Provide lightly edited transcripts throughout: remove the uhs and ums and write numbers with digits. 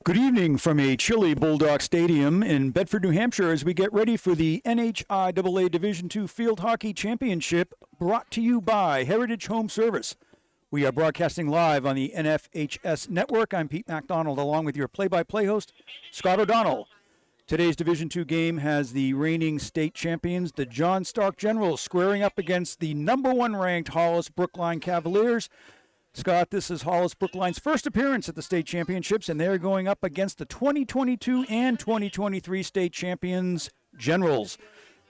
Good evening from a chilly Bulldog Stadium in Bedford, New Hampshire, as we get ready for the NHIAA Division II Field Hockey Championship, brought to you by Heritage Home Service. We are broadcasting live on the NFHS network. I'm Pete MacDonald, along with your play-by-play host, Scott O'Donnell. Today's Division II game has the reigning state champions, the John Stark Generals, squaring up against the number one ranked Hollis Brookline Cavaliers. Scott, this is Hollis Brookline's first appearance at the state championships, and they're going up against the 2022 and 2023 state champions, Generals.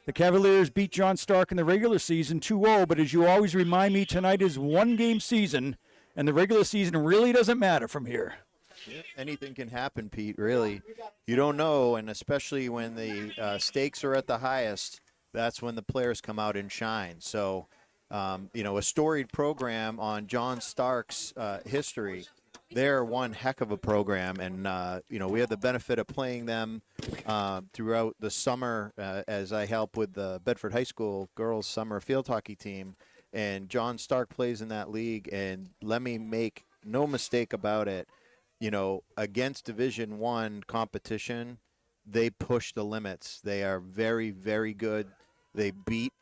The Cavaliers beat John Stark in the regular season 2-0, but as you always remind me, tonight is one-game season, and the regular season really doesn't matter from here. Yeah, anything can happen, Pete, really. You don't know, and especially when the stakes are at the highest, that's when the players come out and shine. So, a storied program on John Stark's history. They're one heck of a program, and, we had the benefit of playing them throughout the summer as I help with the Bedford High School girls summer field hockey team. And John Stark plays in that league, and let me make no mistake about it, against Division I competition, they push the limits. They are very, very good. They beat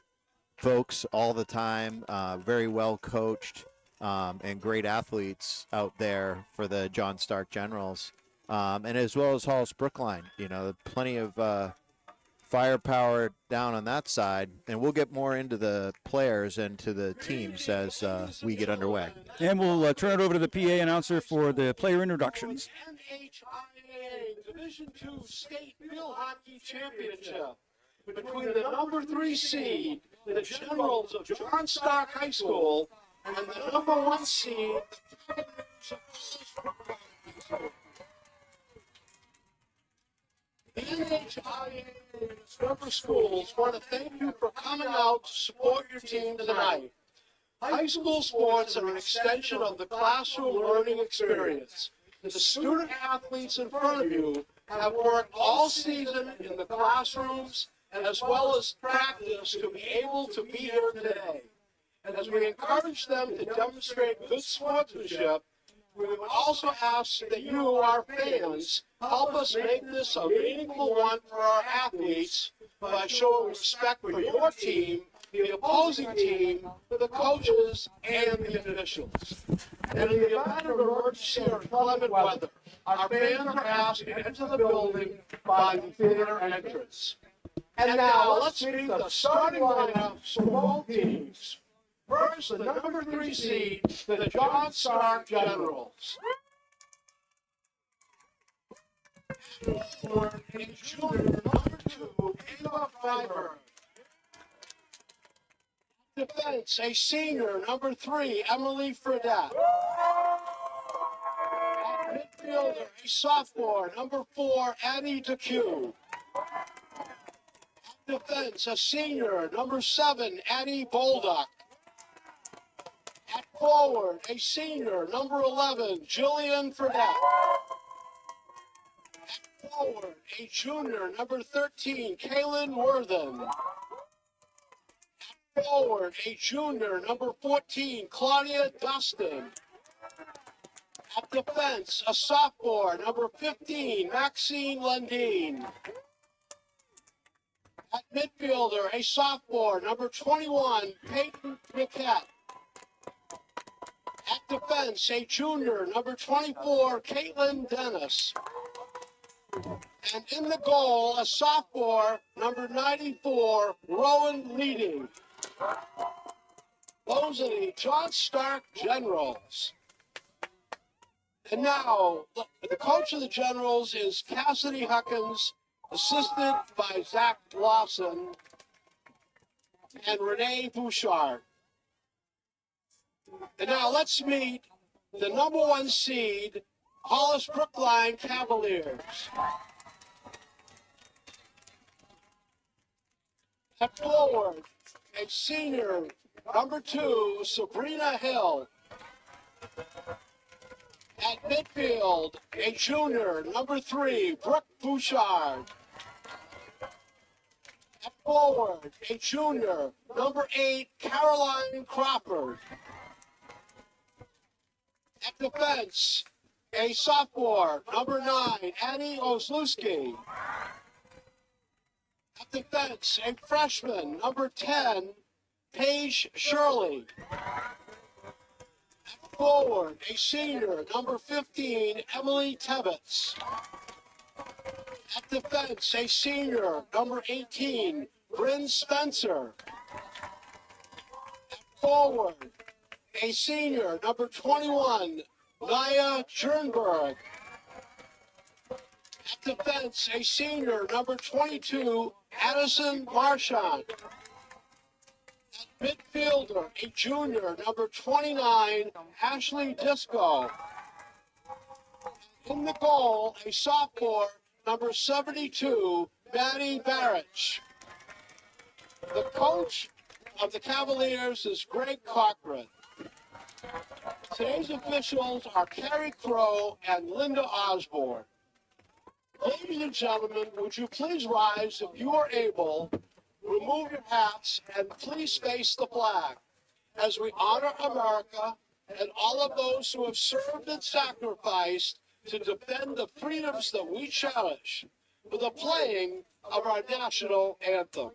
folks all the time, very well coached, and great athletes out there for the John Stark Generals, and as well as Hollis Brookline. Plenty of firepower down on that side, and we'll get more into the players and to the teams as we get underway. And we'll turn it over to the PA announcer for the player introductions. NHIAA Division II State Field Hockey Championship between the number 3 seed, the Generals of John Stark High School, and the number 1 seed, the NHIAA and its member schools want to thank you for coming out to support your team tonight. High school sports are an extension of the classroom learning experience. The student athletes in front of you have worked all season in the classrooms as well as practice to be able to be here today. And as we encourage them to demonstrate good sportsmanship, we would also ask that you, our fans, help us make this a meaningful one for our athletes by showing respect for your team, the opposing team, the coaches, and the officials. And in the event of emergency or inclement weather, our fans are asked to enter the building by the theater entrance. And now let's meet the starting lineups for both teams. First, the number 3 seed, the John Stark Generals. For a junior, number 2, Ava Freiberg. Defense, a senior, number 3, Emily Fredette. Midfielder, a sophomore, number 4, Annie DeCue. Defense, a senior, number 7, Addie Bolduck. At forward, a senior, number 11, Jillian Fredette. At forward, a junior, number 13, Kaylin Worthen. At forward, a junior, number 14, Claudia Dustin. At defense, a sophomore, number 15, Maxine Lundeen. At midfielder, a sophomore, number 21, Peyton Niquette. At defense, a junior, number 24, Caitlin Dennis. And in the goal, a sophomore, number 94, Rowan Leading. Those are the John Stark Generals. And now, the coach of the Generals is Cassidy Huckins, assisted by Zach Lawson and Renee Bouchard. And now let's meet the number 1 seed, Hollis Brookline Cavaliers. At forward, a senior, number 2, Sabrina Hill. At midfield, a junior, number 3, Brooke Bouchard. At forward, a junior, number 8, Caroline Crawford. At defense, a sophomore, number 9, Annie Oslewski. At defense, a freshman, number 10, Paige Shirley. At forward, a senior, number 15, Emily Tebbets. At defense, a senior, number 18, Bryn Spencer. At forward, a senior, number 21, Nia Jernberg. At defense, a senior, number 22, Addison Marchand. At midfielder, a junior, number 29, Ashley Disco. In the goal, a sophomore, number 72, Maddie Barrett. The coach of the Cavaliers is Greg Cochran. Today's officials are Carrie Crow and Linda Osborne. Ladies and gentlemen, would you please rise if you are able, remove your hats, and please face the flag as we honor America and all of those who have served and sacrificed to defend the freedoms that we cherish with the playing of our national anthem.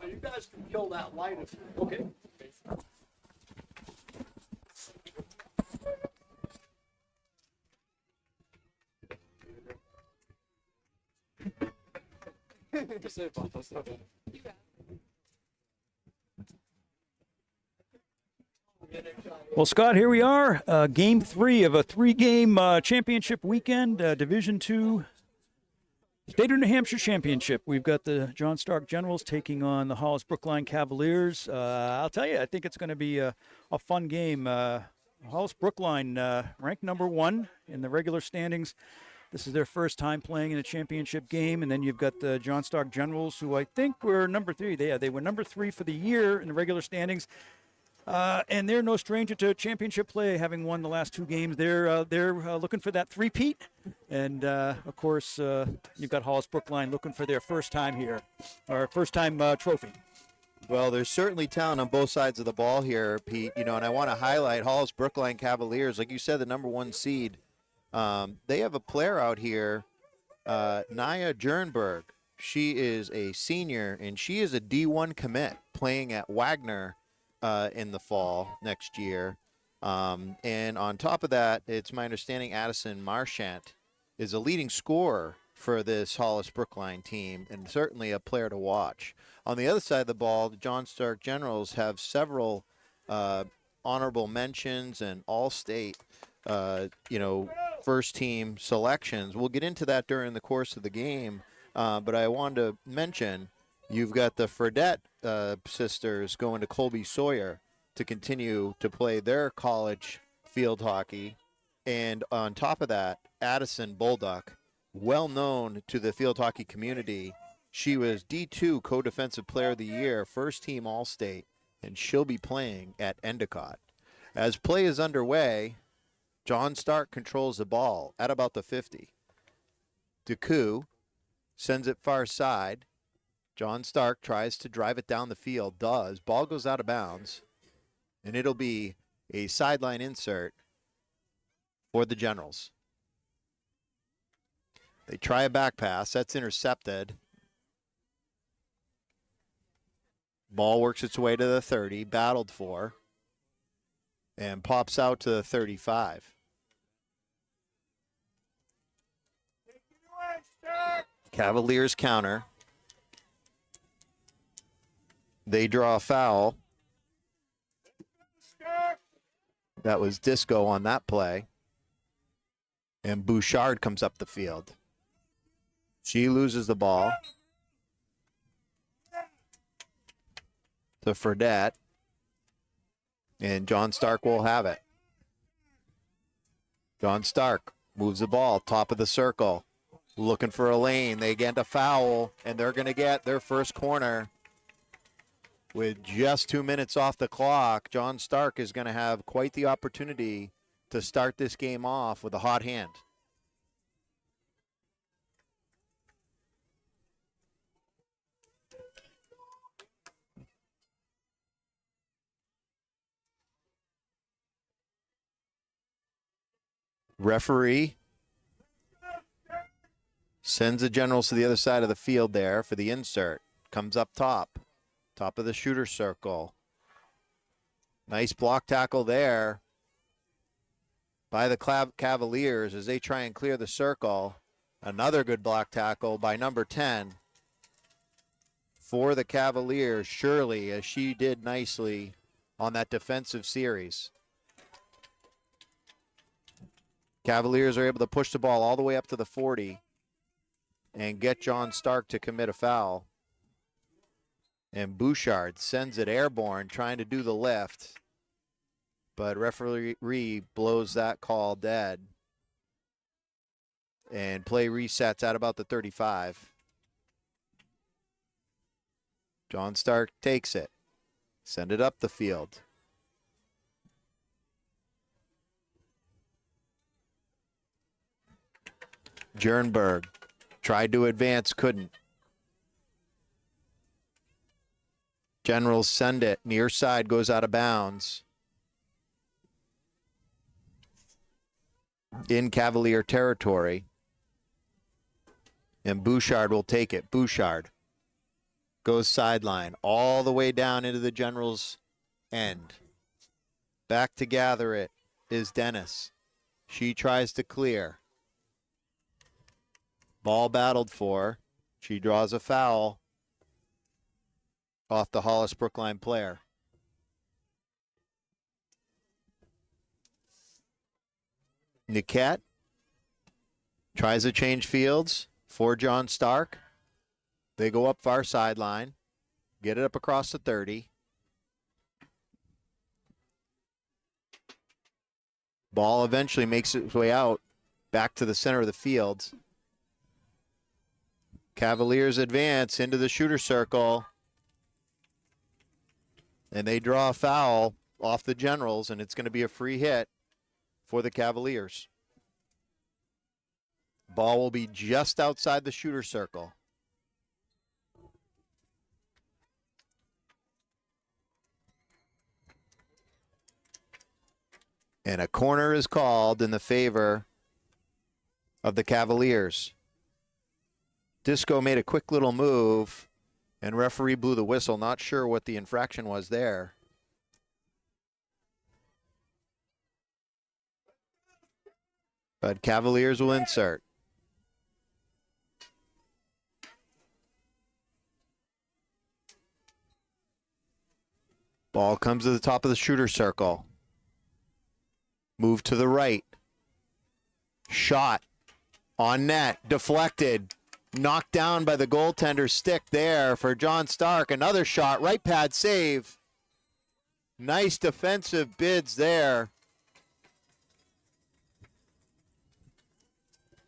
You guys can kill that light if you okay. Well, Scott, here we are, Game 3 of a 3-game championship weekend, Division II State of New Hampshire Championship. We've got the John Stark Generals taking on the Hollis Brookline Cavaliers. I'll tell you, I think it's going to be a fun game. Hollis Brookline ranked number 1 in the regular standings. This is their first time playing in a championship game. And then you've got the John Stark Generals, who I think were number 3. They were number 3 for the year in the regular standings. And they're no stranger to championship play, having won the last 2 games. They're looking for that three-peat. And, of course, you've got Hollis Brookline looking for their first time here, or first-time trophy. Well, there's certainly talent on both sides of the ball here, Pete. And I want to highlight Hollis Brookline Cavaliers. Like you said, the number 1 seed. They have a player out here, Nia Jernberg. She is a senior, and she is a D1 commit playing at Wagner in the fall next year. And on top of that, it's my understanding Addison Marchand is a leading scorer for this Hollis Brookline team and certainly a player to watch. On the other side of the ball, the John Stark Generals have several honorable mentions and all-state, first-team selections. We'll get into that during the course of the game, but I wanted to mention you've got the Fredette sisters going to Colby Sawyer to continue to play their college field hockey. And on top of that, Addison Bolduck, well known to the field hockey community. She was D2 Co-Defensive Player of the Year, first team All-State, and she'll be playing at Endicott. As play is underway, John Stark controls the ball at about the 50. DeCou sends it far side. John Stark tries to drive it down the field, does. Ball goes out of bounds, and it'll be a sideline insert for the Generals. They try a back pass. That's intercepted. Ball works its way to the 30, battled for, and pops out to the 35. Cavaliers counter. They draw a foul. That was Disco on that play. And Bouchard comes up the field. She loses the ball to Fredette. And John Stark will have it. John Stark moves the ball, top of the circle, looking for a lane. They get a foul, and they're going to get their first corner. With just 2 minutes off the clock, John Stark is going to have quite the opportunity to start this game off with a hot hand. Referee sends the Generals to the other side of the field there for the insert. Comes up top of the shooter circle. Nice block tackle there by the Cavaliers as they try and clear the circle. Another good block tackle by number 10 for the Cavaliers, Shirley, as she did nicely on that defensive series. Cavaliers are able to push the ball all the way up to the 40 and get John Stark to commit a foul. And Bouchard sends it airborne, trying to do the lift. But referee blows that call dead. And play resets at about the 35. John Stark takes it. Send it up the field. Jernberg tried to advance, couldn't. Generals send it. Near side goes out of bounds. In Cavalier territory. And Bouchard will take it. Bouchard goes sideline all the way down into the Generals' end. Back to gather it is Dennis. She tries to clear. Ball battled for. She draws a foul off the Hollis Brookline player. Niquette tries to change fields for John Stark. They go up far sideline, get it up across the 30. Ball eventually makes its way out back to the center of the field. Cavaliers advance into the shooter circle. And they draw a foul off the Generals, and it's going to be a free hit for the Cavaliers. Ball will be just outside the shooter circle. And a corner is called in the favor of the Cavaliers. Disco made a quick little move, and referee blew the whistle. Not sure what the infraction was there. But Cavaliers will insert. Ball comes to the top of the shooter circle. Move to the right. Shot on net, deflected. Knocked down by the goaltender's stick there for John Stark. Another shot, right pad save. Nice defensive bids there.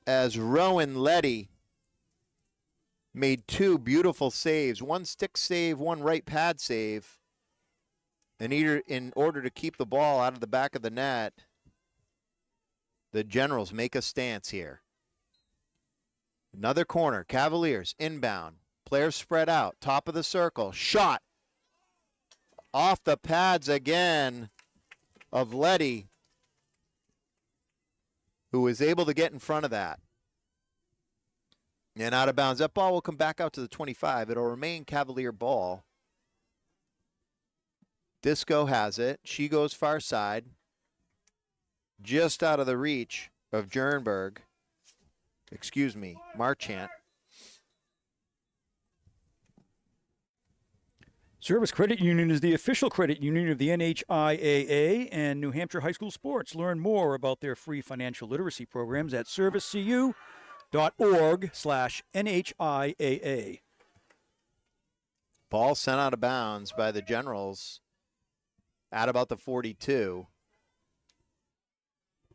As Rowan Letty made two beautiful saves. One stick save, one right pad save. And in order to keep the ball out of the back of the net, the Generals make a stance here. Another corner. Cavaliers inbound. Players spread out. Top of the circle. Shot. Off the pads again of Letty, who was able to get in front of that. And out of bounds. That ball will come back out to the 25. It'll remain Cavalier ball. Disco has it. She goes far side. Just out of the reach of Marchant. Service Credit Union is the official credit union of the NHIAA and New Hampshire High School Sports. Learn more about their free financial literacy programs at servicecu.org/NHIAA. Ball sent out of bounds by the Generals at about the 42.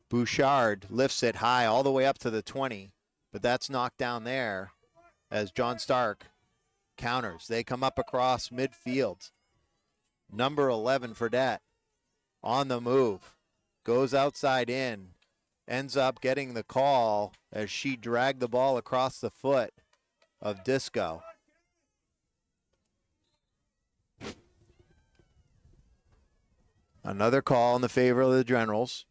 Bouchard lifts it high all the way up to the 20, but that's knocked down there as John Stark counters. They come up across midfield. Number 11, Fredette, on the move. Goes outside in. Ends up getting the call as she dragged the ball across the foot of Disco. Another call in the favor of the Generals.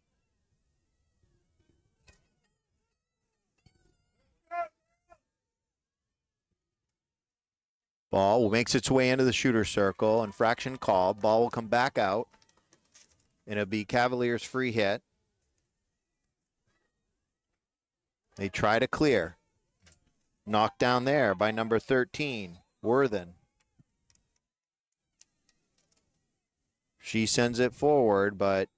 Ball makes its way into the shooter circle. Infraction called. Ball will come back out. And it'll be Cavaliers free hit. They try to clear. Knocked down there by number 13, Worthen. She sends it forward, but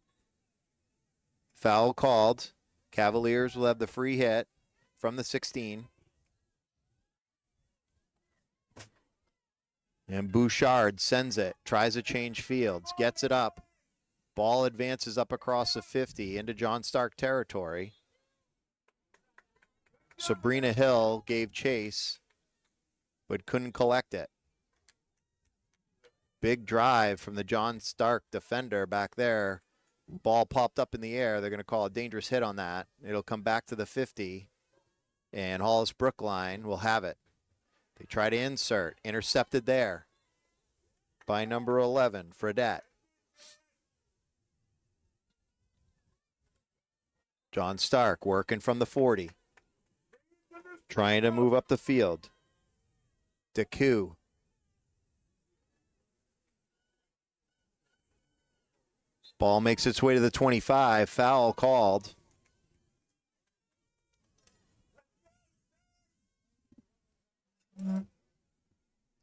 foul called. Cavaliers will have the free hit from the 16. And Bouchard sends it, tries to change fields, gets it up. Ball advances up across the 50 into John Stark territory. Sabrina Hill gave chase, but couldn't collect it. Big drive from the John Stark defender back there. Ball popped up in the air. They're going to call a dangerous hit on that. It'll come back to the 50, and Hollis Brookline will have it. They try to insert. Intercepted there by number 11, Fredette. John Stark working from the 40. Trying to move up the field. Decoux. Ball makes its way to the 25. Foul called.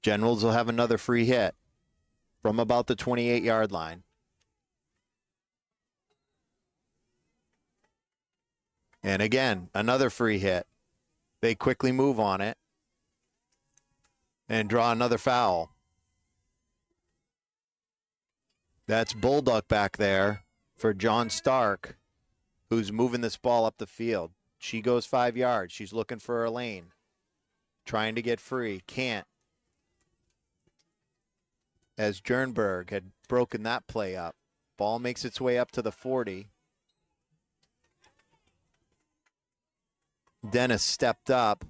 Generals will have another free hit from about the 28-yard line. And again, another free hit. They quickly move on it and draw another foul. That's Bulldog back there for John Stark, who's moving this ball up the field. She goes 5 yards. She's looking for her lane. Trying to get free. Can't. As Jernberg had broken that play up. Ball makes its way up to the 40. Dennis stepped up,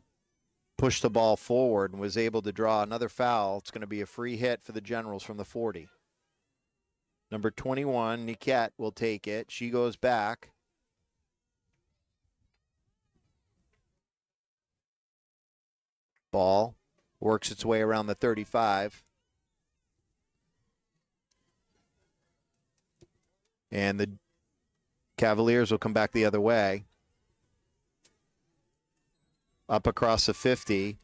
pushed the ball forward, and was able to draw another foul. It's going to be a free hit for the Generals from the 40. Number 21, Niket, will take it. She goes back. Ball works its way around the 35. And the Cavaliers will come back the other way. Up across the 50.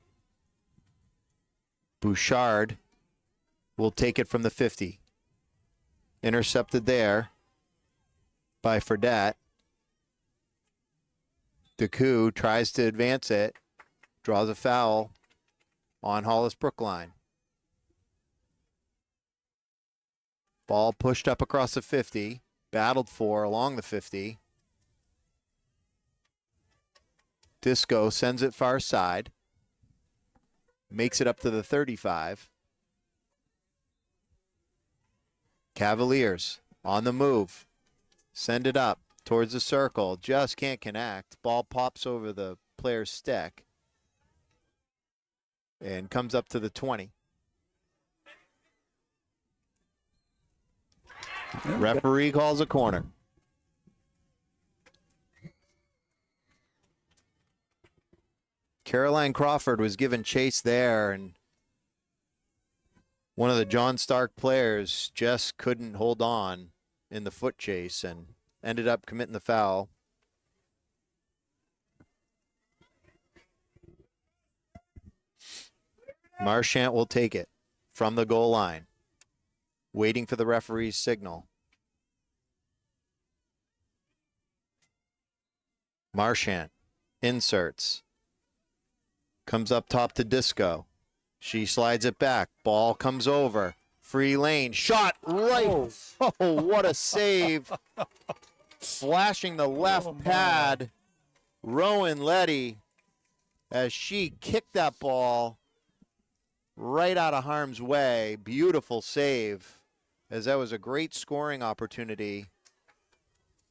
Bouchard will take it from the 50. Intercepted there by Fredette. Decoux tries to advance it. Draws a foul on Hollis Brookline. Ball pushed up across the 50. Battled for along the 50. Disco sends it far side. Makes it up to the 35. Cavaliers on the move. Send it up towards the circle. Just can't connect. Ball pops over the player's stick. and comes up to the 20. Referee calls a corner. Caroline Crawford was given chase there, and one of the John Stark players just couldn't hold on in the foot chase and ended up committing the foul. Marchant will take it from the goal line, waiting for the referee's signal. Marchant inserts, comes up top to Disco. She slides it back. Ball comes over. Free lane. Shot right. Oh, what a save. Flashing the left pad. Rowan Letty, as she kicked that ball right out of harm's way. Beautiful save, as that was a great scoring opportunity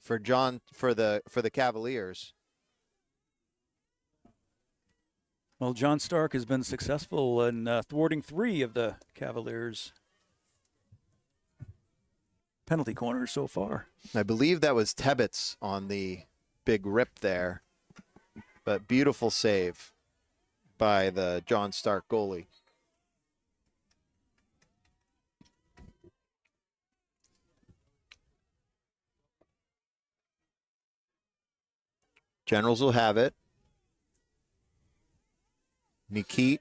for the Cavaliers. Well, John Stark has been successful in thwarting 3 of the Cavaliers' penalty corners so far. I believe that was Tebbets on the big rip there, but beautiful save by the John Stark goalie. Generals will have it. Nikit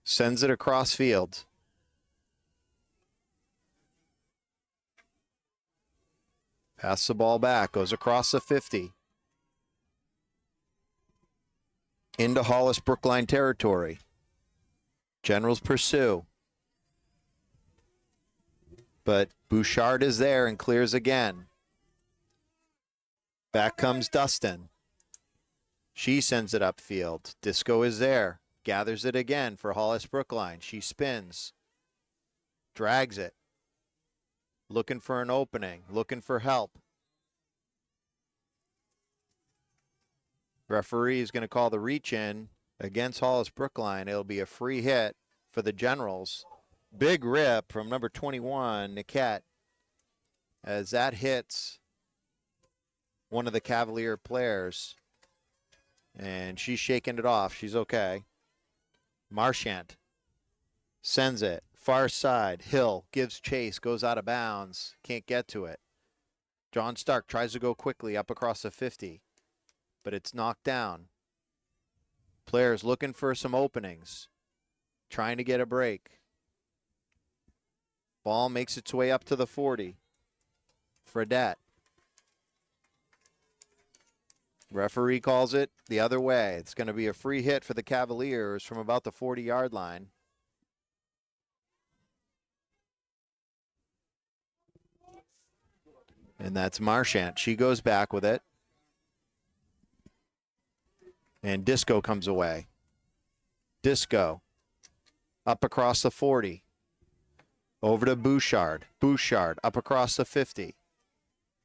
sends it across field. Pass the ball back, goes across the 50. Into Hollis Brookline territory. Generals pursue. But Bouchard is there and clears again. Back comes Dustin. She sends it upfield. Disco is there. Gathers it again for Hollis Brookline. She spins. Drags it. Looking for an opening. Looking for help. Referee is going to call the reach in against Hollis Brookline. It'll be a free hit for the Generals. Big rip from number 21, Niket, as that hits one of the Cavalier players. And she's shaking it off. She's okay. Marchant sends it. Far side. Hill gives chase. Goes out of bounds. Can't get to it. John Stark tries to go quickly up across the 50. But it's knocked down. Players looking for some openings. Trying to get a break. Ball makes its way up to the 40. Fredette. Referee calls it the other way. It's going to be a free hit for the Cavaliers from about the 40-yard line. And that's Marchant. She goes back with it. And Disco comes away. Disco up across the 40. Over to Bouchard. Bouchard up across the 50.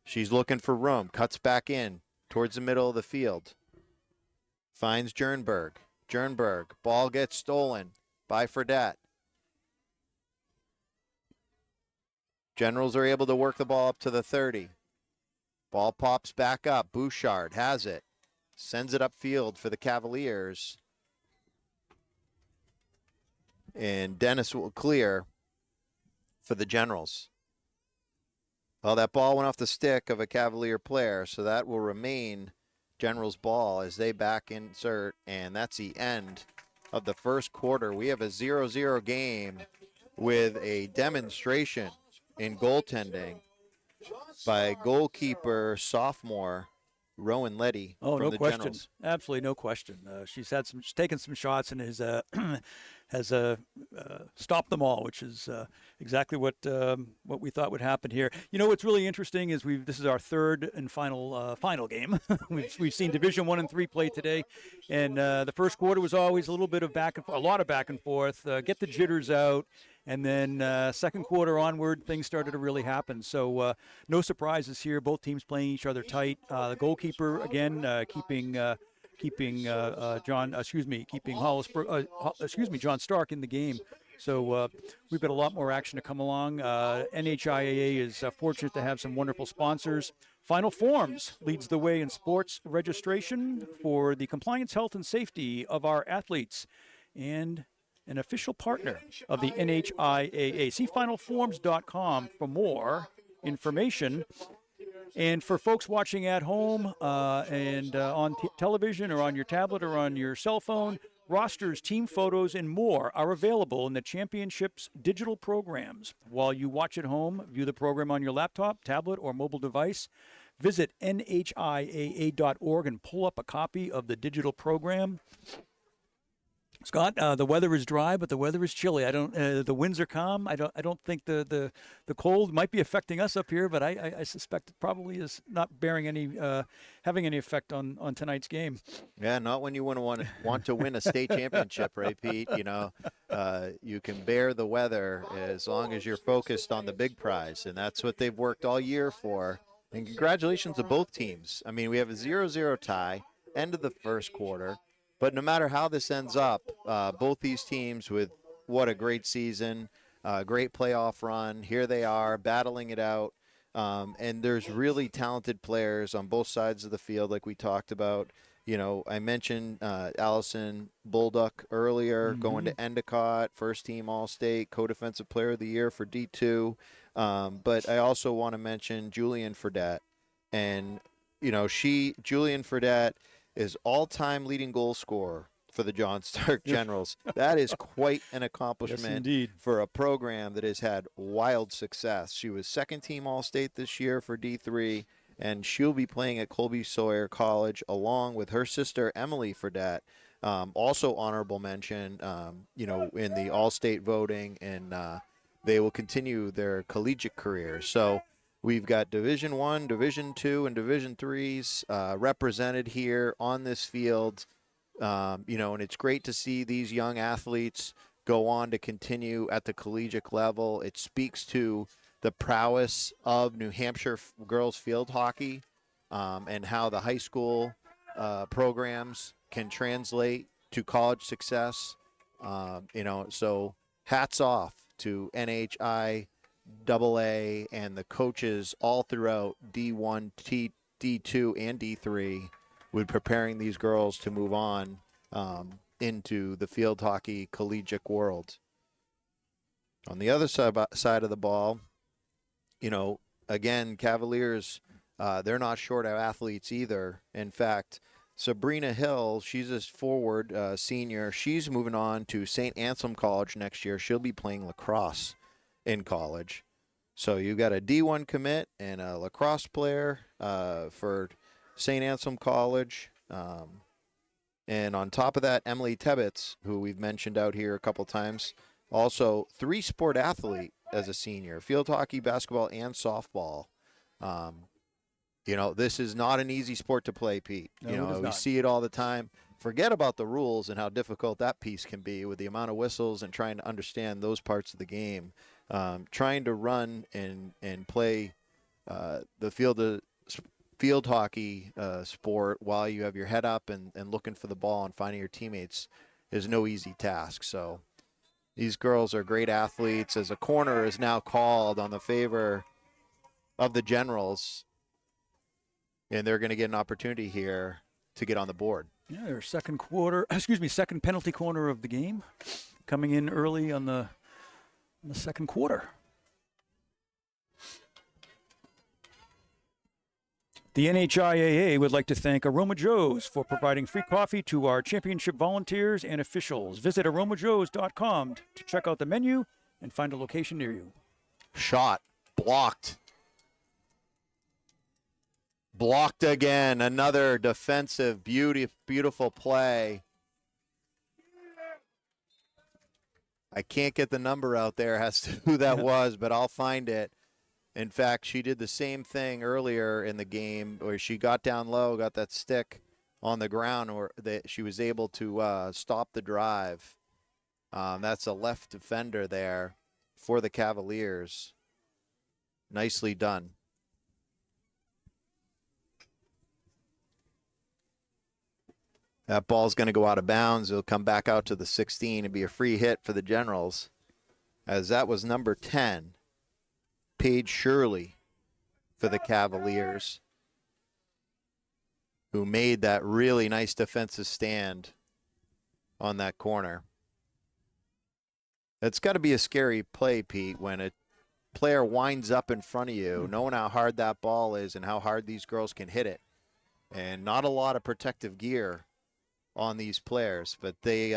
She's looking for room. Cuts back in towards the middle of the field. Finds Jernberg. Jernberg. Ball gets stolen by Fredette. Generals are able to work the ball up to the 30. Ball pops back up. Bouchard has it. Sends it upfield for the Cavaliers. And Dennis will clear for the Generals. Well, that ball went off the stick of a Cavalier player, so that will remain Generals' ball as they back insert, and that's the end of the first quarter. We have a 0-0 game with a demonstration in goaltending by goalkeeper sophomore Rowan Letty from no the question. Generals. Absolutely no question. She's taken some shots and has stopped them all, which is exactly what we thought would happen here. You know what's really interesting is this is our third and final game. we've seen Division 1 and 3 play today, and the first quarter was always a little bit of a lot of back and forth. Get the jitters out. And then second quarter onward, things started to really happen. So no surprises here. Both teams playing each other tight. The goalkeeper, again, keeping keeping John Stark in the game. So we've got a lot more action to come along. NHIAA is fortunate to have some wonderful sponsors. Final Forms leads the way in sports registration for the compliance, health, and safety of our athletes, and an official partner of the NHIAA. See finalforms.com for more information. And for folks watching at home and on television or on your tablet or on your cell phone, rosters, team photos, and more are available in the championship's digital programs. While you watch at home, view the program on your laptop, tablet, or mobile device. Visit NHIAA.org and pull up a copy of the digital program. Scott, the weather is dry, but the weather is chilly. The winds are calm. I don't think the cold might be affecting us up here, but I suspect it probably is not bearing any having any effect on tonight's game. Yeah, not when you want to win a state championship, right, Pete? You can bear the weather as long as you're focused on the big prize, and that's what they've worked all year for. And congratulations to both teams. I mean, we have a 0-0 tie, end of the first quarter. But no matter how this ends up, both these teams with what a great season, great playoff run. Here they are battling it out. And there's really talented players on both sides of the field like we talked about. I mentioned Allison Bolduc earlier, going to Endicott, first team All-State, co-defensive player of the year for D2. But I also want to mention Julian Fredette. And, Julian Fredette is all-time leading goal scorer for the John Stark Generals. That is quite an accomplishment for a program that has had wild success. She was second-team All-State this year for D3, and she'll be playing at Colby Sawyer College along with her sister Emily Fredette. Also honorable mention, in the All-State voting, and they will continue their collegiate career. So we've got Division I, Division II, and Division IIIs represented here on this field. And it's great to see these young athletes go on to continue at the collegiate level. It speaks to the prowess of New Hampshire girls field hockey and how the high school programs can translate to college success. So hats off to NHIAA and the coaches all throughout D1, D2, and D3 with preparing these girls to move on into the field hockey collegiate world. On the other side of the ball, again, Cavaliers, they're not short of athletes either. In fact, Sabrina Hill, she's a forward senior. She's moving on to St. Anselm College next year. She'll be playing lacrosse in college. So you've got a D1 commit and a lacrosse player for St. Anselm College. And on top of that, Emily Tebbets, who we've mentioned out here a couple times, also three-sport athlete as a senior, field hockey, basketball, and softball. This is not an easy sport to play, Pete. No, we see it all the time. Forget about the rules and how difficult that piece can be with the amount of whistles and trying to understand those parts of the game. Trying to run and play the field hockey sport while you have your head up and looking for the ball and finding your teammates is no easy task. So these girls are great athletes, as a corner is now called on the favor of the Generals, and they're going to get an opportunity here to get on the board. Yeah, their second penalty corner of the game, coming in early on the second quarter. The NHIAA would like to thank Aroma Joe's for providing free coffee to our championship volunteers and officials. Visit aromajoes.com to check out the menu and find a location near you. Shot blocked. Blocked again. Another defensive, beautiful play. I can't get the number out there as to who that was, but I'll find it. In fact, she did the same thing earlier in the game where she got down low, got that stick on the ground, or that she was able to stop the drive. That's a left defender there for the Cavaliers. Nicely done. That ball's going to go out of bounds. It'll come back out to the 16 and be a free hit for the Generals, as that was number 10, Paige Shirley, for the Cavaliers, who made that really nice defensive stand on that corner. It's got to be a scary play, Pete, when a player winds up in front of you, knowing how hard that ball is and how hard these girls can hit it. And not a lot of protective gear on these players, but they,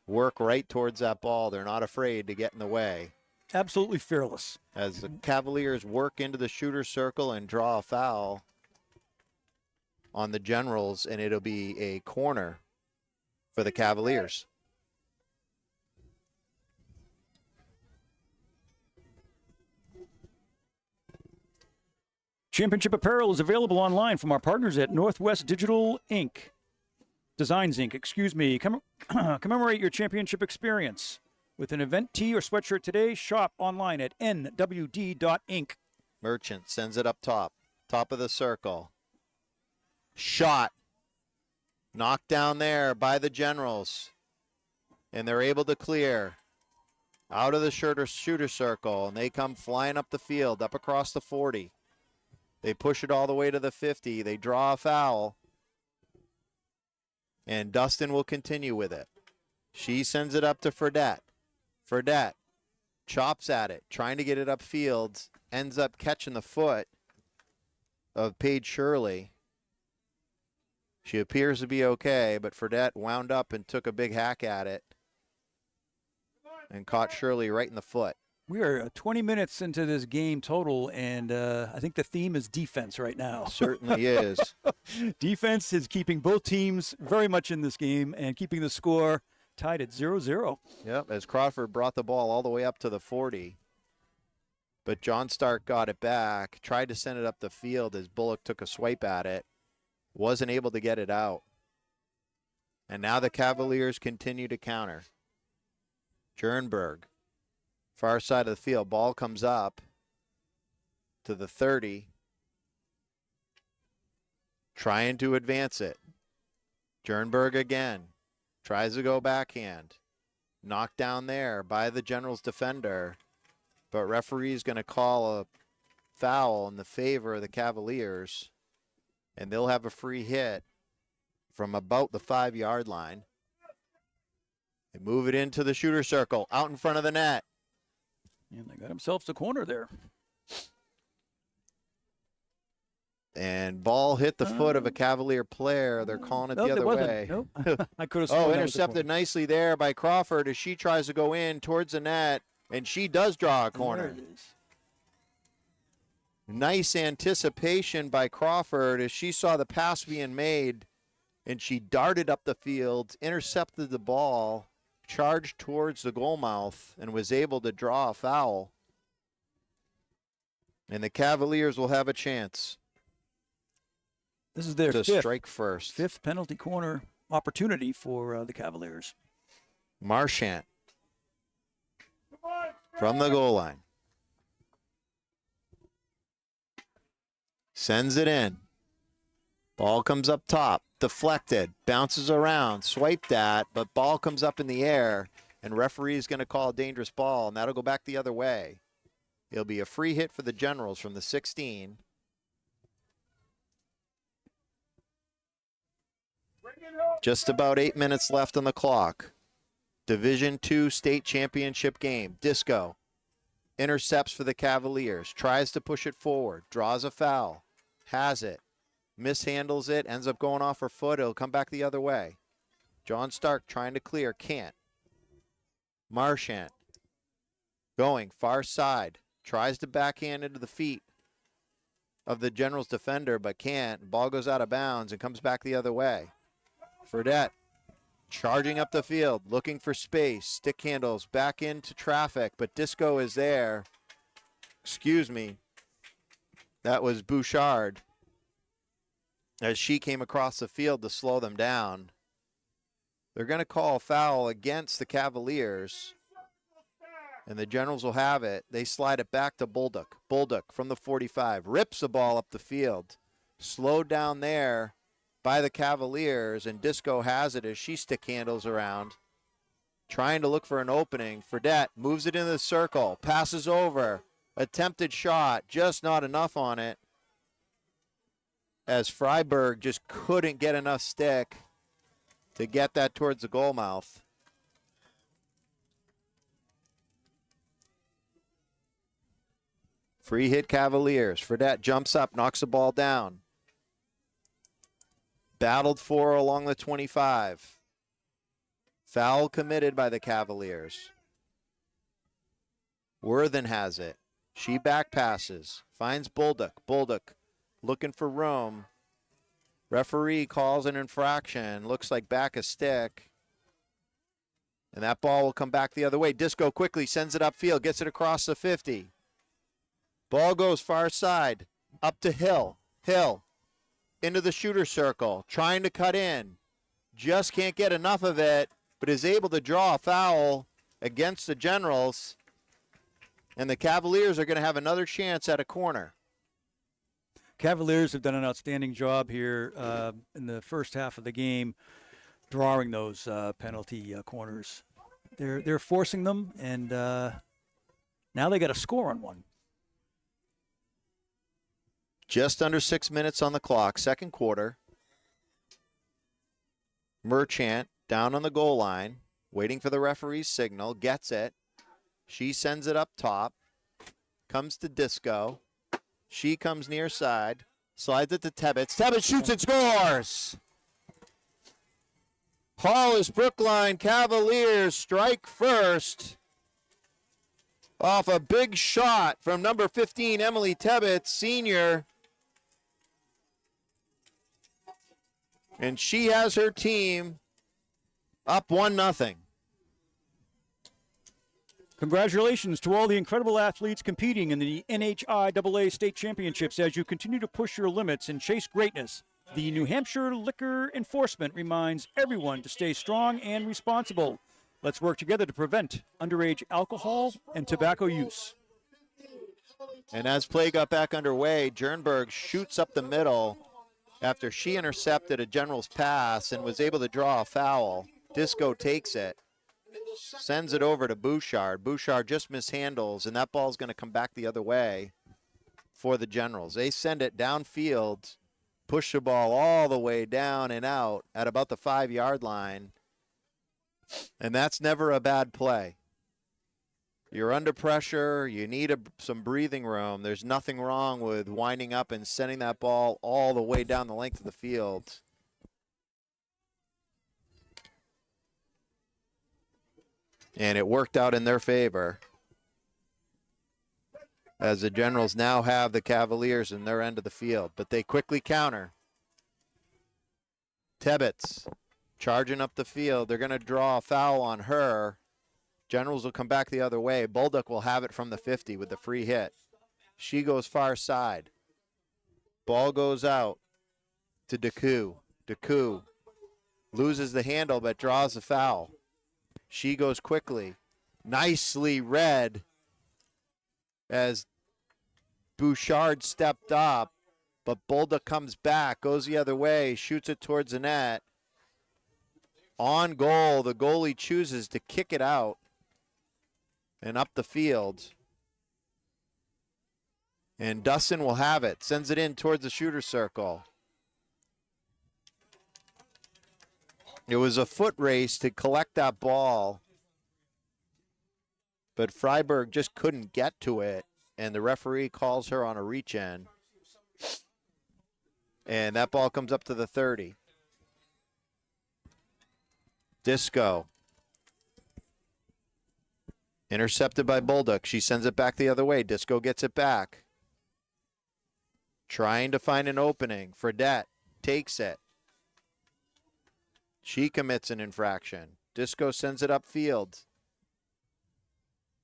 work right towards that ball. They're not afraid to get in the way. Absolutely fearless. As the Cavaliers work into the shooter's circle and draw a foul on the Generals, and it'll be a corner for the Cavaliers. Championship apparel is available online from our partners at Northwest Designs Inc. Commemorate your championship experience with an event tee or sweatshirt today. Shop online at nwd.inc. Merchant sends it up top of the circle. Shot. Knocked down there by the Generals. And they're able to clear out of the shooter circle. And they come flying up the field, up across the 40. They push it all the way to the 50. They draw a foul. And Dustin will continue with it. She sends it up to Fredette. Fredette chops at it, trying to get it upfield. Ends up catching the foot of Paige Shirley. She appears to be okay, but Fredette wound up and took a big hack at it and caught Shirley right in the foot. We are 20 minutes into this game total, and I think the theme is defense right now. Certainly is. Defense is keeping both teams very much in this game and keeping the score tied at 0-0. Yep, as Crawford brought the ball all the way up to the 40. But John Stark got it back, tried to send it up the field as Bullock took a swipe at it. Wasn't able to get it out. And now the Cavaliers continue to counter. Jernberg. Far side of the field. Ball comes up to the 30. Trying to advance it. Jernberg again. Tries to go backhand. Knocked down there by the Generals defender. But referee's going to call a foul in the favor of the Cavaliers. And they'll have a free hit from about the 5-yard line. They move it into the shooter circle. Out in front of the net. And they got themselves a corner there. And ball hit the foot of a Cavalier player. They're calling it the other way. Nope. I could have sworn intercepted nicely there by Crawford as she tries to go in towards the net, and she does draw a corner. There it is. Nice anticipation by Crawford as she saw the pass being made, and she darted up the field, intercepted the ball, charged towards the goal mouth, and was able to draw a foul. And the Cavaliers will have a chance. This is their to strike first. fifth penalty corner opportunity for the Cavaliers. Marchant from the goal line. Sends it in. Ball comes up top, deflected, bounces around, swiped at, but ball comes up in the air, and referee is going to call a dangerous ball, and that'll go back the other way. It'll be a free hit for the Generals from the 16. Just about 8 minutes left on the clock. Division II state championship game. Disco intercepts for the Cavaliers, tries to push it forward, draws a foul, has it, mishandles it, ends up going off her foot. It'll come back the other way. John Stark trying to clear, can't. Marchant going far side, tries to backhand into the feet of the Generals defender, but can't. Ball goes out of bounds and comes back the other way. Fredette charging up the field, looking for space. Stick handles back into traffic, but Disco is there. Excuse me. That was Bouchard as she came across the field to slow them down. They're going to call a foul against the Cavaliers, and the Generals will have it. They slide it back to Bolduc. Bolduc from the 45 rips the ball up the field. Slowed down there by the Cavaliers, and Disco has it as she stick handles around, trying to look for an opening. Fredette moves it into the circle, passes over, attempted shot, just not enough on it, as Freiberg just couldn't get enough stick to get that towards the goal mouth. Free hit Cavaliers. Fredette jumps up, knocks the ball down. Battled for along the 25. Foul committed by the Cavaliers. Worthen has it. She back passes. Finds Bolduc. Bolduc looking for room. Referee calls an infraction. Looks like back a stick. And that ball will come back the other way. Disco quickly sends it upfield. Gets it across the 50. Ball goes far side. Up to Hill. Hill into the shooter circle. Trying to cut in. Just can't get enough of it, but is able to draw a foul against the Generals. And the Cavaliers are going to have another chance at a corner. Cavaliers have done an outstanding job here in the first half of the game, drawing those penalty corners. They're forcing them, and now they got to score on one. Just under 6 minutes on the clock, second quarter. Merchant down on the goal line, waiting for the referee's signal, gets it. She sends it up top, comes to Disco. She comes near side, slides it to Tebbets. Tebbets shoots and scores! Hollis Brookline Cavaliers strike first off a big shot from number 15, Emily Tebbets, senior. And she has her team up 1-0. Congratulations to all the incredible athletes competing in the NHIAA state championships as you continue to push your limits and chase greatness. The New Hampshire Liquor Enforcement reminds everyone to stay strong and responsible. Let's work together to prevent underage alcohol and tobacco use. And as play got back underway, Jernberg shoots up the middle after she intercepted a General's pass and was able to draw a foul. Disco takes it, sends it over to Bouchard. Bouchard just mishandles, and that ball's going to come back the other way for the Generals. They send it downfield, push the ball all the way down and out at about the 5-yard line, and that's never a bad play. You're under pressure. You need some breathing room. There's nothing wrong with winding up and sending that ball all the way down the length of the field. And it worked out in their favor, as the Generals now have the Cavaliers in their end of the field. But they quickly counter. Tebbets charging up the field. They're going to draw a foul on her. Generals will come back the other way. Bolduc will have it from the 50 with the free hit. She goes far side. Ball goes out to Decoux. Decoux loses the handle but draws a foul. She goes quickly. Nicely read as Bouchard stepped up, but Bolduc comes back, goes the other way, shoots it towards the net. On goal, the goalie chooses to kick it out and up the field. And Dustin will have it. Sends it in towards the shooter circle. It was a foot race to collect that ball, but Freiberg just couldn't get to it, and the referee calls her on a reach-in. And that ball comes up to the 30. Disco. Intercepted by Bolduc. She sends it back the other way. Disco gets it back. Trying to find an opening. Fredette takes it. She commits an infraction. Disco sends it upfield.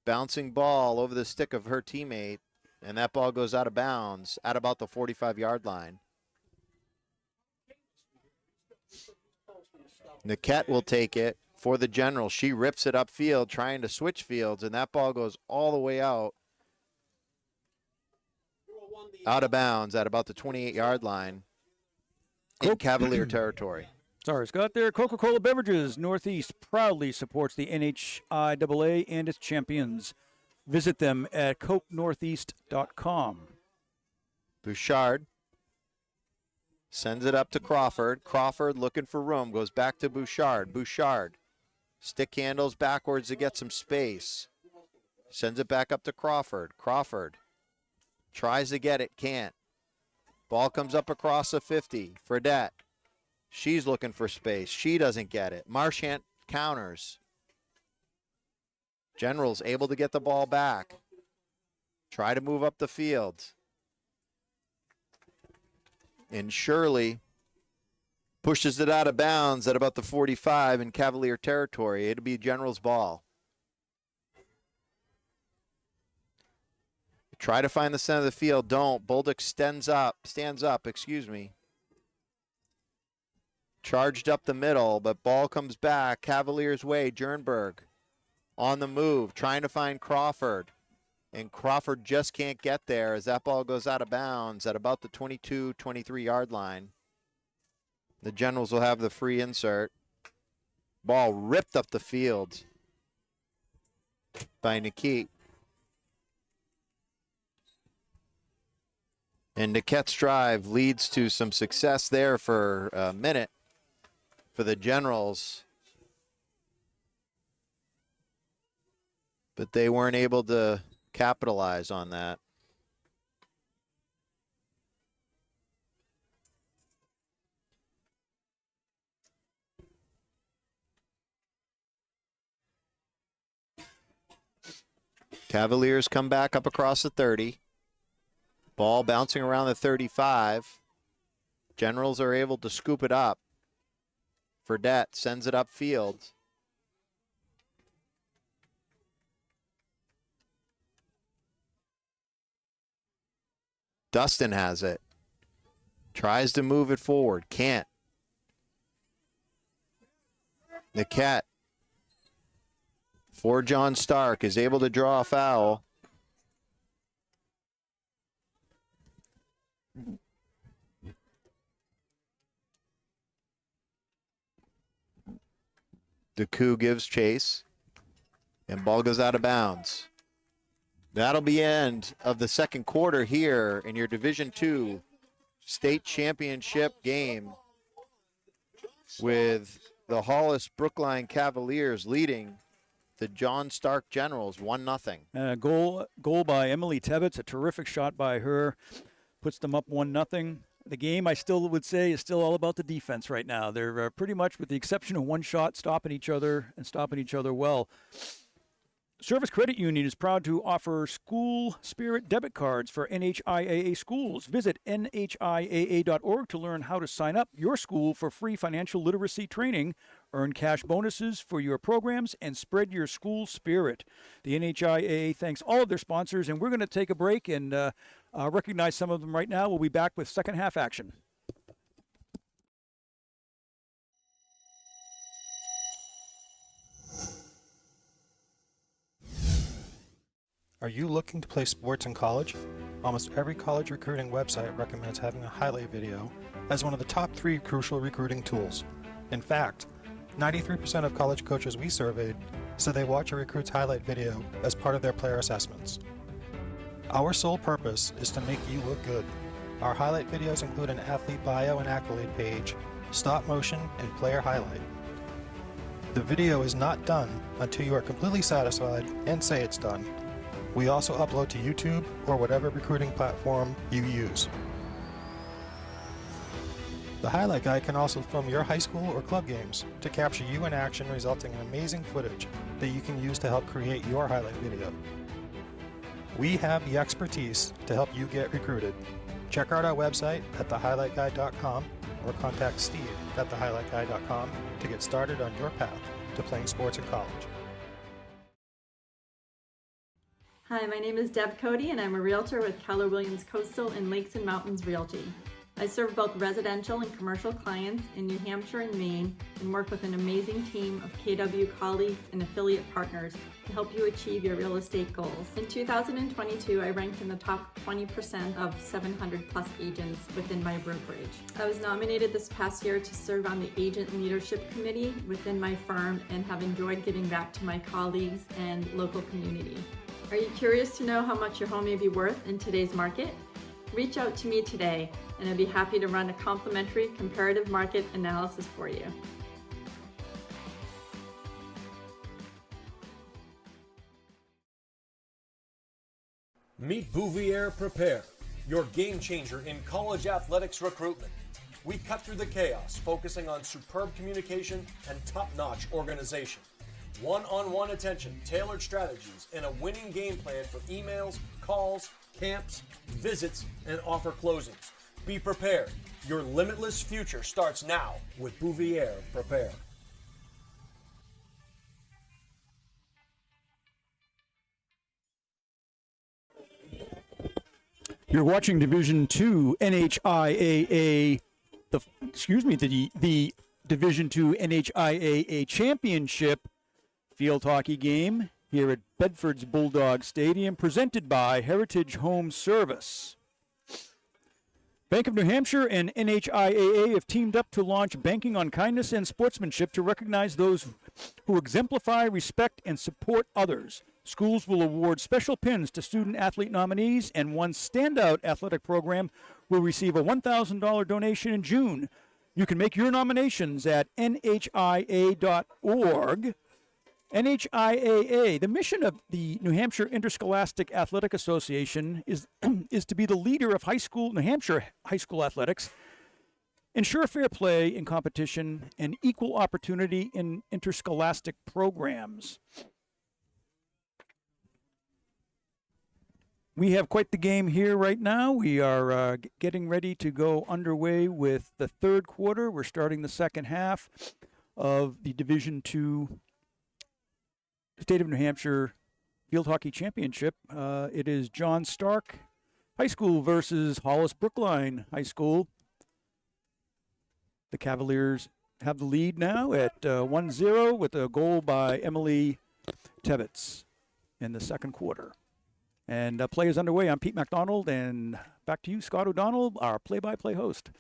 Bouncing ball over the stick of her teammate, and that ball goes out of bounds at about the 45-yard line. Niquette will take it for the General. She rips it upfield, trying to switch fields, and that ball goes all the way out of bounds at about the 28-yard line. in Cavalier territory. Sorry, Scott. There, Coca-Cola Beverages Northeast proudly supports the NHIAA and its champions. Visit them at cokenortheast.com. Bouchard sends it up to Crawford. Crawford looking for room, goes back to Bouchard. Bouchard stick handles backwards to get some space. Sends it back up to Crawford. Crawford tries to get it, can't. Ball comes up across the 50. Fredette. She's looking for space. She doesn't get it. Marchant counters. Generals able to get the ball back. Try to move up the field. And Shirley pushes it out of bounds at about the 45 in Cavalier territory. It'll be Generals' ball. Try to find the center of the field. Don't. Bolduc stands up. Charged up the middle, but ball comes back. Cavaliers' way. Jernberg on the move, trying to find Crawford. And Crawford just can't get there as that ball goes out of bounds at about the 22, 23-yard line. The Generals will have the free insert. Ball ripped up the field by Niket. And Niquette's drive leads to some success there for a minute for the Generals. But they weren't able to capitalize on that. Cavaliers come back up across the 30. Ball bouncing around the 35. Generals are able to scoop it up. Fredette sends it upfield. Dustin has it. Tries to move it forward. Can't. Niquette for John Stark is able to draw a foul. DeCou gives chase, and ball goes out of bounds. That'll be end of the second quarter here in your Division II state championship game with the Hollis Brookline Cavaliers leading the John Stark Generals 1-0. Goal by Emily Tebbets, a terrific shot by her, puts them up 1-0. The game, I still would say, is still all about the defense right now. They're pretty much, with the exception of one shot, stopping each other well. Service Credit Union is proud to offer School Spirit debit cards for NHIAA schools. Visit NHIAA.org to learn how to sign up your school for free financial literacy training, earn cash bonuses for your programs, and spread your school spirit. The NHIAA thanks all of their sponsors, and we're going to take a break and recognize some of them right now. We'll be back with second half action. Are you looking to play sports in college? Almost every college recruiting website recommends having a highlight video as one of the top 3 crucial recruiting tools. In fact, 93% of college coaches we surveyed said they watch a recruit's highlight video as part of their player assessments. Our sole purpose is to make you look good. Our highlight videos include an athlete bio and accolade page, stop motion, and player highlight. The video is not done until you are completely satisfied and say it's done. We also upload to YouTube or whatever recruiting platform you use. The highlight guide can also film your high school or club games to capture you in action, resulting in amazing footage that you can use to help create your highlight video. We have the expertise to help you get recruited. Check out our website at thehighlightguide.com or contact Steve at thehighlightguide.com to get started on your path to playing sports in college. Hi, my name is Deb Cody and I'm a realtor with Keller Williams Coastal and Lakes and Mountains Realty. I serve both residential and commercial clients in New Hampshire and Maine and work with an amazing team of KW colleagues and affiliate partners to help you achieve your real estate goals. In 2022, I ranked in the top 20% of 700 plus agents within my brokerage. I was nominated this past year to serve on the Agent Leadership Committee within my firm and have enjoyed giving back to my colleagues and local community. Are you curious to know how much your home may be worth in today's market? Reach out to me today, and I'd be happy to run a complimentary comparative market analysis for you. Meet Bouvier Prepare, your game changer in college athletics recruitment. We cut through the chaos, focusing on superb communication and top-notch organization. One-on-one attention, tailored strategies, and a winning game plan for emails, calls, camps, visits, and offer closings. Be prepared. Your limitless future starts now with Bouvier Prepare. You're watching Division II NHIAA, the Division II NHIAA Championship field hockey game here at Bedford's Bulldog Stadium, presented by Heritage Home Service. Bank of New Hampshire and NHIAA have teamed up to launch Banking on Kindness and Sportsmanship to recognize those who exemplify, respect, and support others. Schools will award special pins to student-athlete nominees, and one standout athletic program will receive a $1,000 donation in June. You can make your nominations at nhia.org. NHIAA, the mission of the New Hampshire Interscholastic Athletic Association is to be the leader of New Hampshire high school athletics, ensure fair play in competition, and equal opportunity in interscholastic programs. We have quite the game here right now. We are getting ready to go underway with the third quarter. We're starting the second half of the Division II State of New Hampshire Field Hockey Championship. It is John Stark High School versus Hollis Brookline High School. The Cavaliers have the lead now at 1-0 with a goal by Emily Tebbets in the second quarter. And play is underway. I'm Pete MacDonald, and back to you, Scott O'Donnell, our play-by-play host.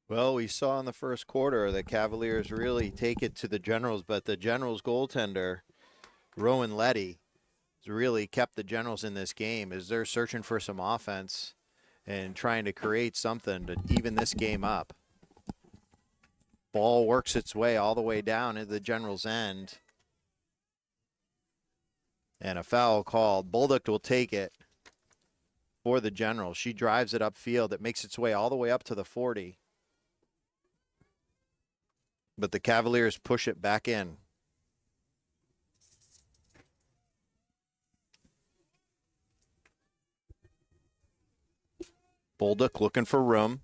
Well, we saw in the first quarter the Cavaliers really take it to the Generals, but the Generals goaltender, Rowan Letty, has really kept the Generals in this game as they're searching for some offense and trying to create something to even this game up. Ball works its way all the way down at the Generals' end. And a foul called. Bolduc will take it for the Generals. She drives it upfield. It makes its way all the way up to the 40. But the Cavaliers push it back in. Bolduc looking for room.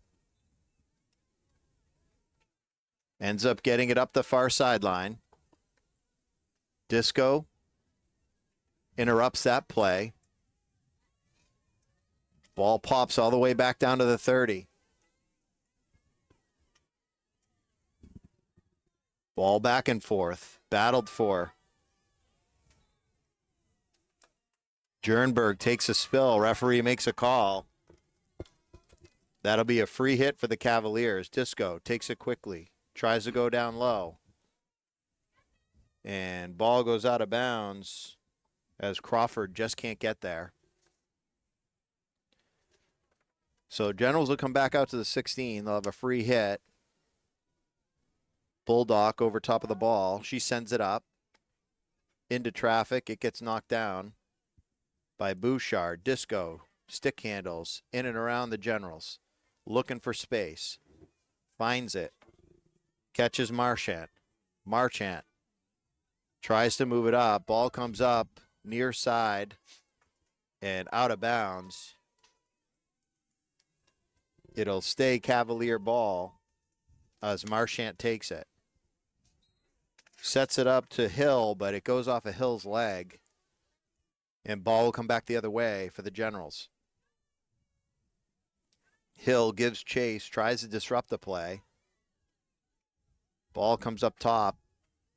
Ends up getting it up the far sideline. Disco interrupts that play. Ball pops all the way back down to the 30. Ball back and forth. Battled for. Jernberg takes a spill. Referee makes a call. That'll be a free hit for the Cavaliers. Disco takes it quickly. Tries to go down low. And ball goes out of bounds as Crawford just can't get there. So Generals will come back out to the 16. They'll have a free hit. Bulldog over top of the ball. She sends it up into traffic. It gets knocked down by Bouchard. Disco, stick handles in and around the Generals. Looking for space. Finds it. Catches Marchant. Marchant tries to move it up. Ball comes up near side and out of bounds. It'll stay Cavalier ball as Marchant takes it. Sets it up to Hill, but it goes off of Hill's leg. And ball will come back the other way for the Generals. Hill gives chase, tries to disrupt the play. Ball comes up top.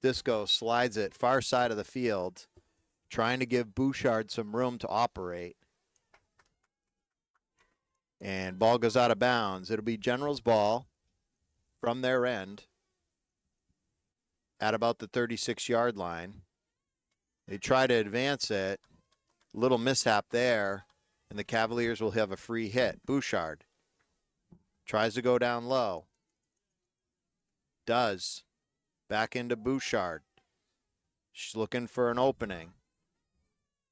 Disco slides it far side of the field, trying to give Bouchard some room to operate. And ball goes out of bounds. It'll be Generals ball from their end at about the 36-yard line. They try to advance it. Little mishap there, and the Cavaliers will have a free hit. Bouchard tries to go down low. Does. Back into Bouchard. She's looking for an opening.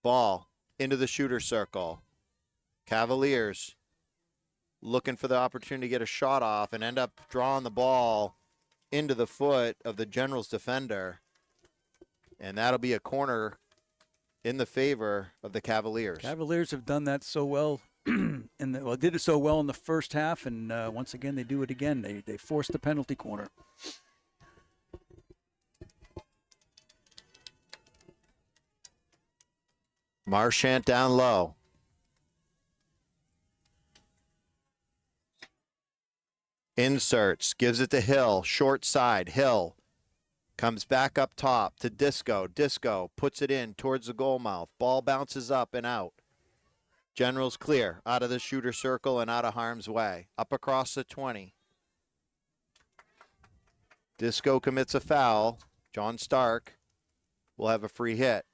Ball into the shooter circle. Cavaliers looking for the opportunity to get a shot off and end up drawing the ball into the foot of the Generals defender. And that'll be a corner in the favor of the Cavaliers. Cavaliers have done that so well. Did it so well in the first half, and once again they do it again. They force the penalty corner. Marchant down low. Inserts, gives it to Hill, short side. Hill comes back up top to Disco. Disco puts it in towards the goal mouth. Ball bounces up and out. Generals clear out of the shooter circle and out of harm's way. Up across the 20. Disco commits a foul. John Stark will have a free hit.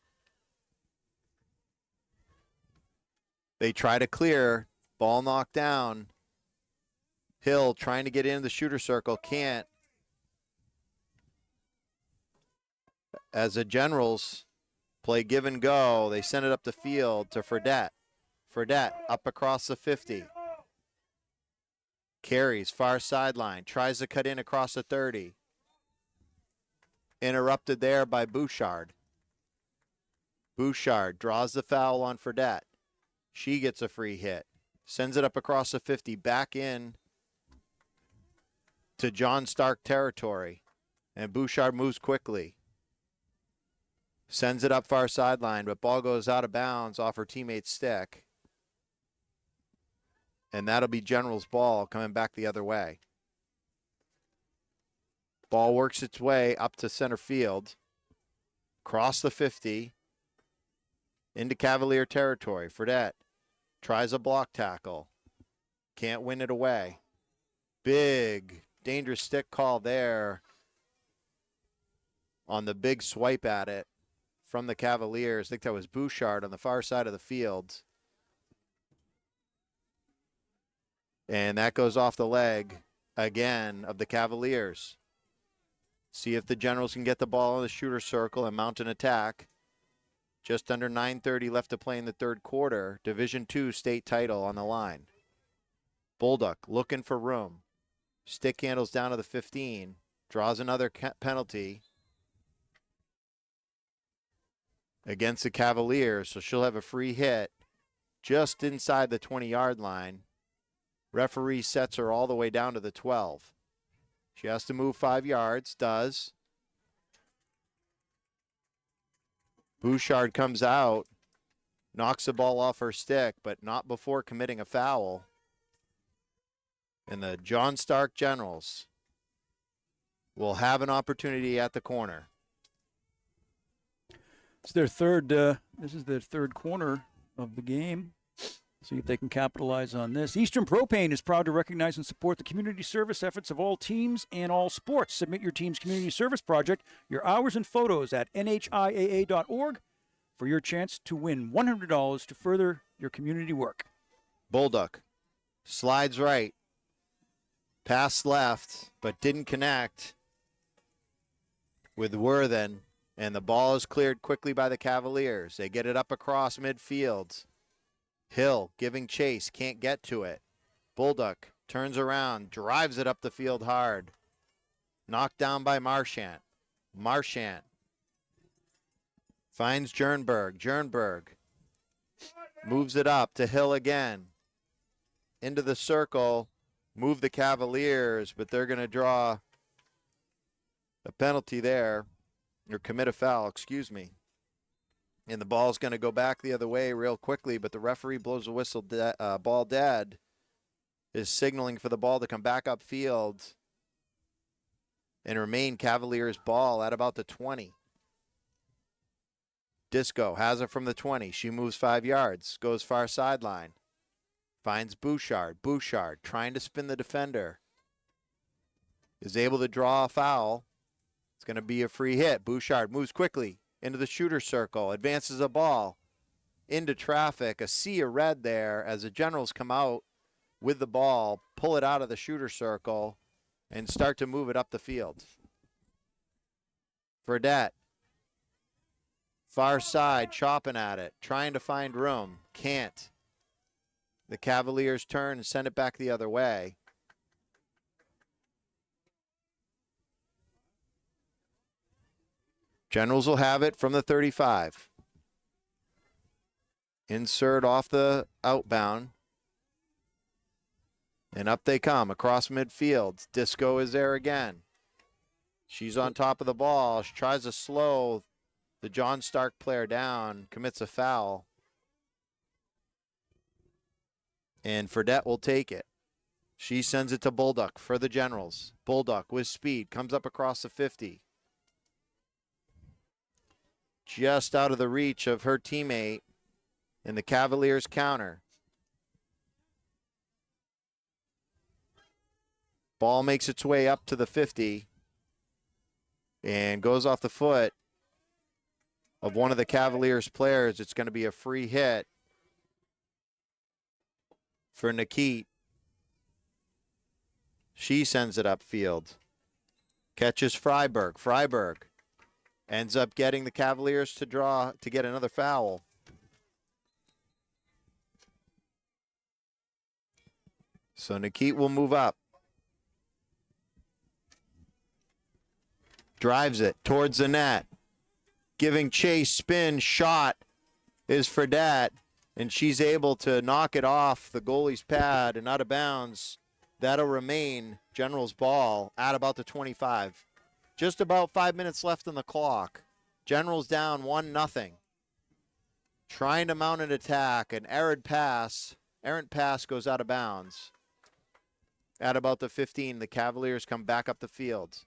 They try to clear. Ball knocked down. Hill trying to get into the shooter circle. Can't. As the Generals play give and go, they send it up the field to Fredette. Fredette up across the 50. Carries far sideline. Tries to cut in across the 30. Interrupted there by Bouchard. Bouchard draws the foul on Fredette. She gets a free hit. Sends it up across the 50. Back in to John Stark territory. And Bouchard moves quickly. Sends it up far sideline, but ball goes out of bounds off her teammate's stick. And that'll be General's ball coming back the other way. Ball works its way up to center field. Across the 50. Into Cavalier territory. Fredette tries a block tackle. Can't win it away. Big, dangerous stick call there on the big swipe at it from the Cavaliers. I think that was Bouchard on the far side of the field. And that goes off the leg again of the Cavaliers. See if the Generals can get the ball in the shooter circle and mount an attack. Just under 9:30 left to play in the third quarter. Division II state title on the line. Bulldog looking for room. Stick handles down to the 15. Draws another penalty against the Cavaliers. So she'll have a free hit just inside the 20-yard line. Referee sets her all the way down to the 12. She has to move 5 yards. Does. Bouchard comes out, knocks the ball off her stick, but not before committing a foul. And the John Stark Generals will have an opportunity at the corner. It's their third. This is their third corner of the game. See if they can capitalize on this. Eastern Propane is proud to recognize and support the community service efforts of all teams and all sports. Submit your team's community service project, your hours and photos at NHIAA.org for your chance to win $100 to further your community work. Bulldog slides right. Pass left, but didn't connect with Worthen. And the ball is cleared quickly by the Cavaliers. They get it up across midfield. Hill giving chase, can't get to it. Bulldog turns around, drives it up the field hard. Knocked down by Marchant. Marchant finds Jernberg. Jernberg moves it up to Hill again. Into the circle, move the Cavaliers, but they're going to draw a penalty there, or commit a foul, excuse me. And the ball's going to go back the other way real quickly, but the referee blows the whistle, ball dead. is signaling for the ball to come back upfield and remain Cavaliers ball at about the 20. Disco has it from the 20. She moves 5 yards, goes far sideline. Finds Bouchard. Bouchard trying to spin the defender. Is able to draw a foul. It's going to be a free hit. Bouchard moves quickly into the shooter circle. Advances a ball into traffic. A sea of red there as the Generals come out with the ball, pull it out of the shooter circle, and start to move it up the field. Fredette. Far side, chopping at it, trying to find room. Can't. The Cavaliers turn and send it back the other way. Generals will have it from the 35. Insert off the outbound. And up they come across midfield. Disco is there again. She's on top of the ball. She tries to slow the John Stark player down, commits a foul. And Fredette will take it. She sends it to Bulldog for the Generals. Bulldog with speed comes up across the 50. Just out of the reach of her teammate, and the Cavaliers counter. Ball makes its way up to the 50 and goes off the foot of one of the Cavaliers players. It's going to be a free hit for Nikit. She sends it upfield. Catches Freiberg. Freiberg ends up getting the Cavaliers to get another foul. So Nikit will move up. Drives it towards the net. Giving chase, spin, shot is Fredette. And she's able to knock it off the goalie's pad and out of bounds. That'll remain Generals ball at about the 25. Just about 5 minutes left on the clock. Generals down 1-0. Trying to mount an attack. An errant pass goes out of bounds. At about the 15, the Cavaliers come back up the field.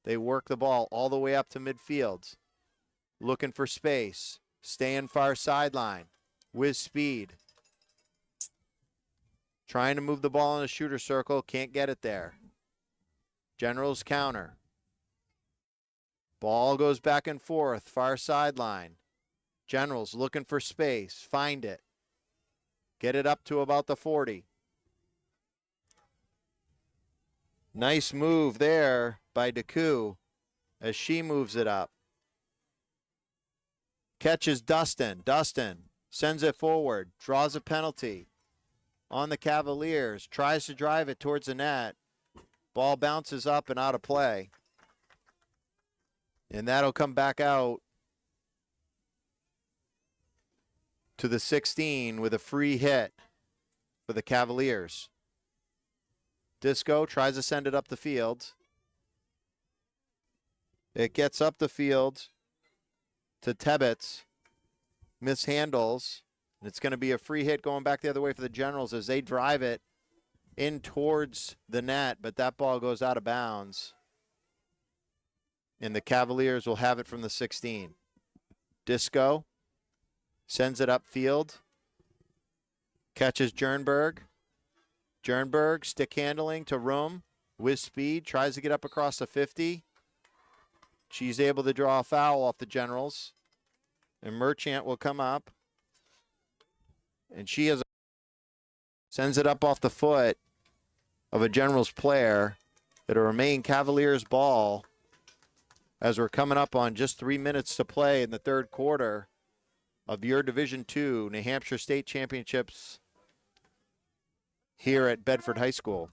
They work the ball all the way up to midfield. Looking for space. Staying far sideline. With speed. Trying to move the ball in the shooter circle. Can't get it there. Generals counter. Ball goes back and forth. Far sideline. Generals looking for space. Find it. Get it up to about the 40. Nice move there by Deku as she moves it up. Catches Dustin. Dustin sends it forward. Draws a penalty on the Cavaliers. Tries to drive it towards the net. Ball bounces up and out of play. And that'll come back out to the 16 with a free hit for the Cavaliers. Disco tries to send it up the field. It gets up the field to Tebbets. Mishandles. And it's going to be a free hit going back the other way for the Generals as they drive it in towards the net, but that ball goes out of bounds. And the Cavaliers will have it from the 16. Disco sends it upfield. Catches Jernberg. Jernberg, stick handling to Room with speed. Tries to get up across the 50. She's able to draw a foul off the Generals. And Merchant will come up. And she sends it up off the foot of a Generals player. It'll remain Cavaliers ball as we're coming up on just 3 minutes to play in the third quarter of your Division II New Hampshire State Championships here at Bedford High School.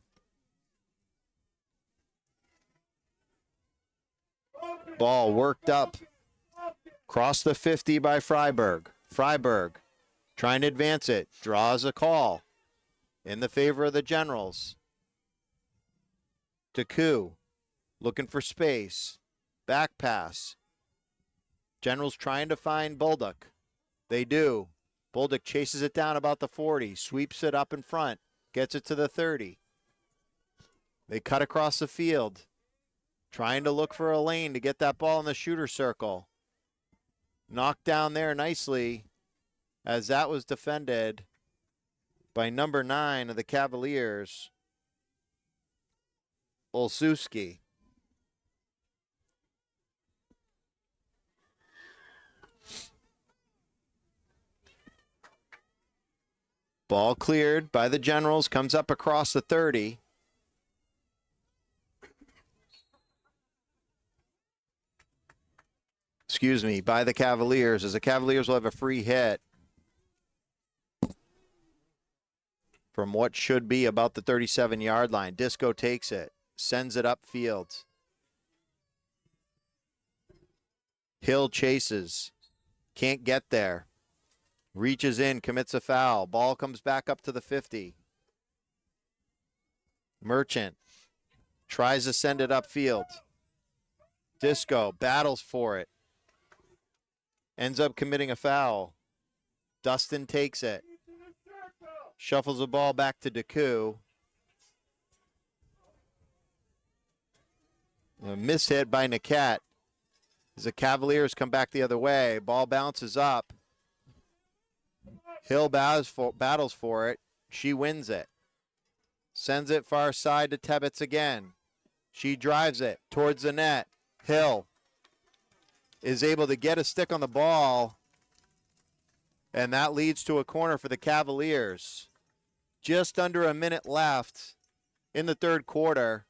Ball worked up. Across the 50 by Freiberg. Freiberg trying to advance it. Draws a call in the favor of the Generals. Deku looking for space. Back pass. Generals trying to find Bulldog. They do. Bulldog chases it down about the 40. Sweeps it up in front. gets it to the 30. They cut across the field, trying to look for a lane to get that ball in the shooter circle. Knocked down there nicely as that was defended by number 9 of the Cavaliers, Olszewski. Ball cleared by the Generals, comes up across the 30. Excuse me, by the Cavaliers, as the Cavaliers will have a free hit from what should be about the 37-yard line. Disco takes it, sends it upfield. Hill chases, can't get there. Reaches in, commits a foul. Ball comes back up to the 50. Merchant tries to send it upfield. Disco battles for it. Ends up committing a foul. Dustin takes it. Shuffles the ball back to Deku. A mishit by Niket as the Cavaliers come back the other way. Ball bounces up. Hill battles for it. She wins it. Sends it far side to Tebbets again. She drives it towards the net. Hill is able to get a stick on the ball, and that leads to a corner for the Cavaliers. Just under a minute left in the third quarter,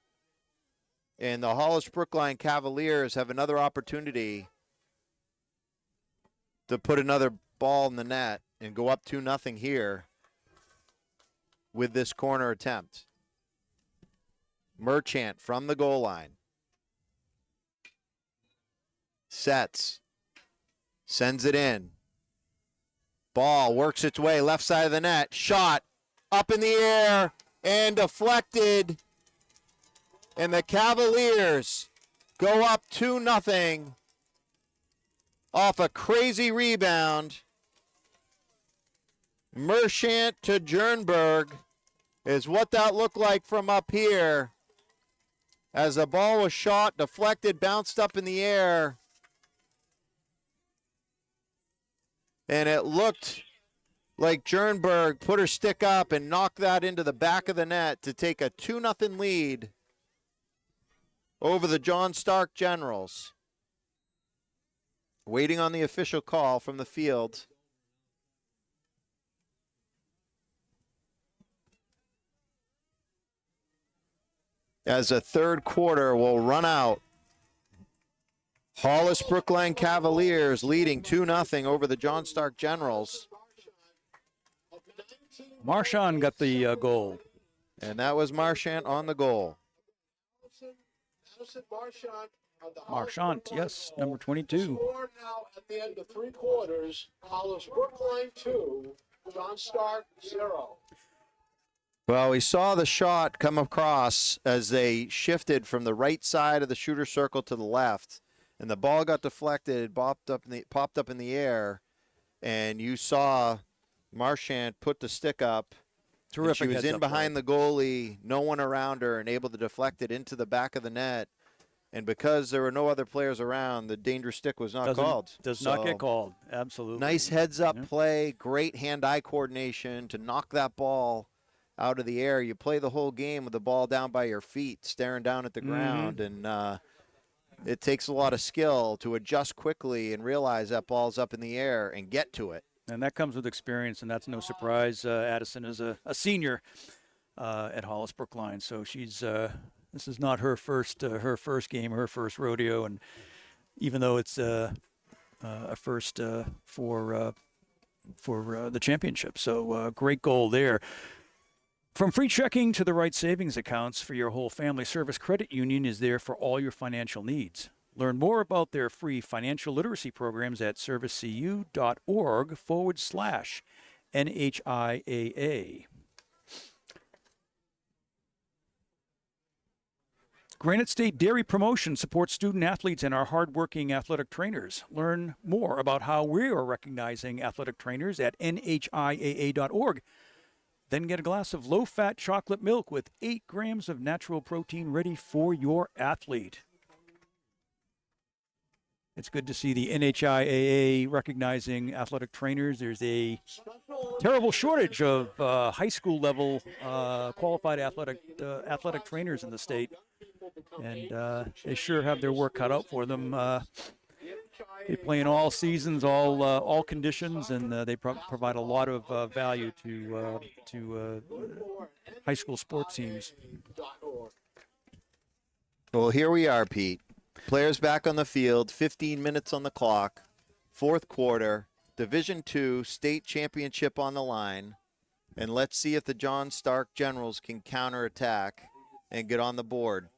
and the Hollis Brookline Cavaliers have another opportunity to put another ball in the net and go up 2-0 here with this corner attempt. Merchant from the goal line. Sets. Sends it in. Ball works its way left side of the net. Shot up in the air and deflected. And the Cavaliers go up 2-0 off a crazy rebound. Merchant to Jernberg is what that looked like from up here. As the ball was shot, deflected, bounced up in the air. And it looked like Jernberg put her stick up and knocked that into the back of the net to take a 2-0 lead over the John Stark Generals. Waiting on the official call from the field. As the third quarter will run out. Hollis Brookline Cavaliers leading 2-0 over the John Stark Generals. Marchand got the goal. And that was Marchand on the goal. Marchand, yes, number 22. Score now at the end of three quarters. Hollis Brookline 2, John Stark 0. Well, we saw the shot come across as they shifted from the right side of the shooter circle to the left. And the ball got deflected, popped up in the air, and you saw Marchand put the stick up. Terrific. She was in behind the goalie, no one around her, and able to deflect it into the back of the net. And because there were no other players around, the dangerous stick was not called. Does not get called. Absolutely. Nice heads-up play, great hand-eye coordination to knock that ball out of the air. You play the whole game with the ball down by your feet, staring down at the ground, and it takes a lot of skill to adjust quickly and realize that ball's up in the air and get to it. And that comes with experience, and that's no surprise. Addison is a senior at Hollis Brookline, so she's this is not her first game, her first rodeo, and even though it's a first for the championship, so great goal there. From free checking to the right savings accounts for your whole family, Service Credit Union is there for all your financial needs. Learn more about their free financial literacy programs at servicecu.org/NHIAA. Granite State Dairy Promotion supports student athletes and our hardworking athletic trainers. Learn more about how we are recognizing athletic trainers at NHIAA.org. Then get a glass of low-fat chocolate milk with 8 grams of natural protein ready for your athlete. It's good to see the NHIAA recognizing athletic trainers. There's a terrible shortage of high school level qualified athletic trainers in the state, and they sure have their work cut out for them. They play in all seasons, all conditions, and they provide a lot of value to high school sports teams. Well, here we are, Pete. Players back on the field, 15 minutes on the clock, fourth quarter, Division II state championship on the line, and let's see if the John Stark Generals can counterattack and get on the board.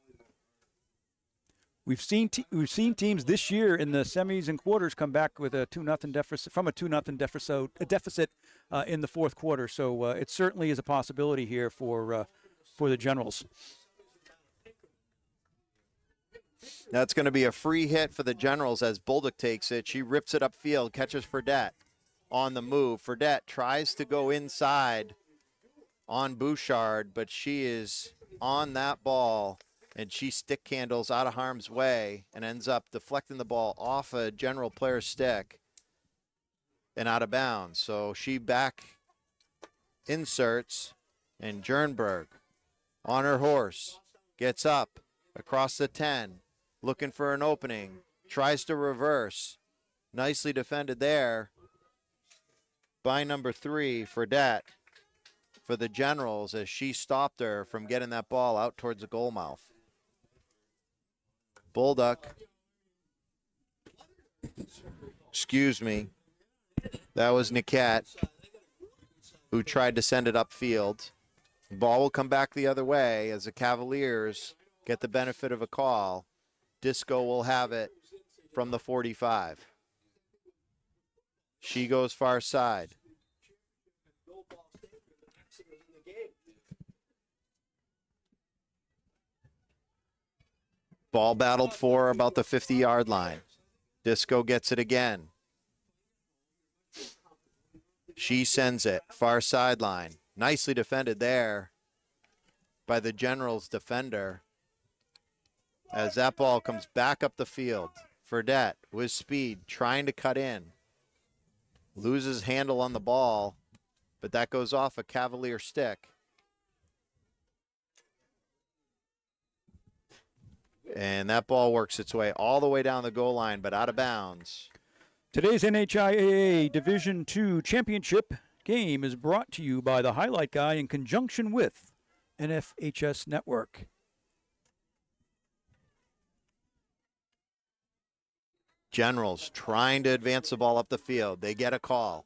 We've seen teams this year in the semis and quarters come back with a 2-0 deficit from a 2-0 deficit in the fourth quarter. So it certainly is a possibility here for the Generals. That's going to be a free hit for the Generals as Bolduc takes it. She rips it upfield, catches Fredette on the move. Fredette tries to go inside on Bouchard, but she is on that ball, and she stick handles out of harm's way and ends up deflecting the ball off a General player's stick and out of bounds. So she back inserts, and Jernberg on her horse gets up across the 10. Looking for an opening, tries to reverse. Nicely defended there by number 3, Fredette, for the Generals as she stopped her from getting that ball out towards the goal mouth. Bolduc, excuse me, that was Niket who tried to send it upfield. The ball will come back the other way as the Cavaliers get the benefit of a call. Disco will have it from the 45. She goes far side. Ball battled for about the 50-yard line. Disco gets it again. She sends it far sideline. Nicely defended there by the Generals defender. As that ball comes back up the field, Fredette with speed, trying to cut in. Loses handle on the ball, but that goes off a Cavalier stick. And that ball works its way all the way down the goal line, but out of bounds. Today's NHIAA Division II Championship game is brought to you by the Highlight Guy in conjunction with NFHS Network. Generals trying to advance the ball up the field. They get a call.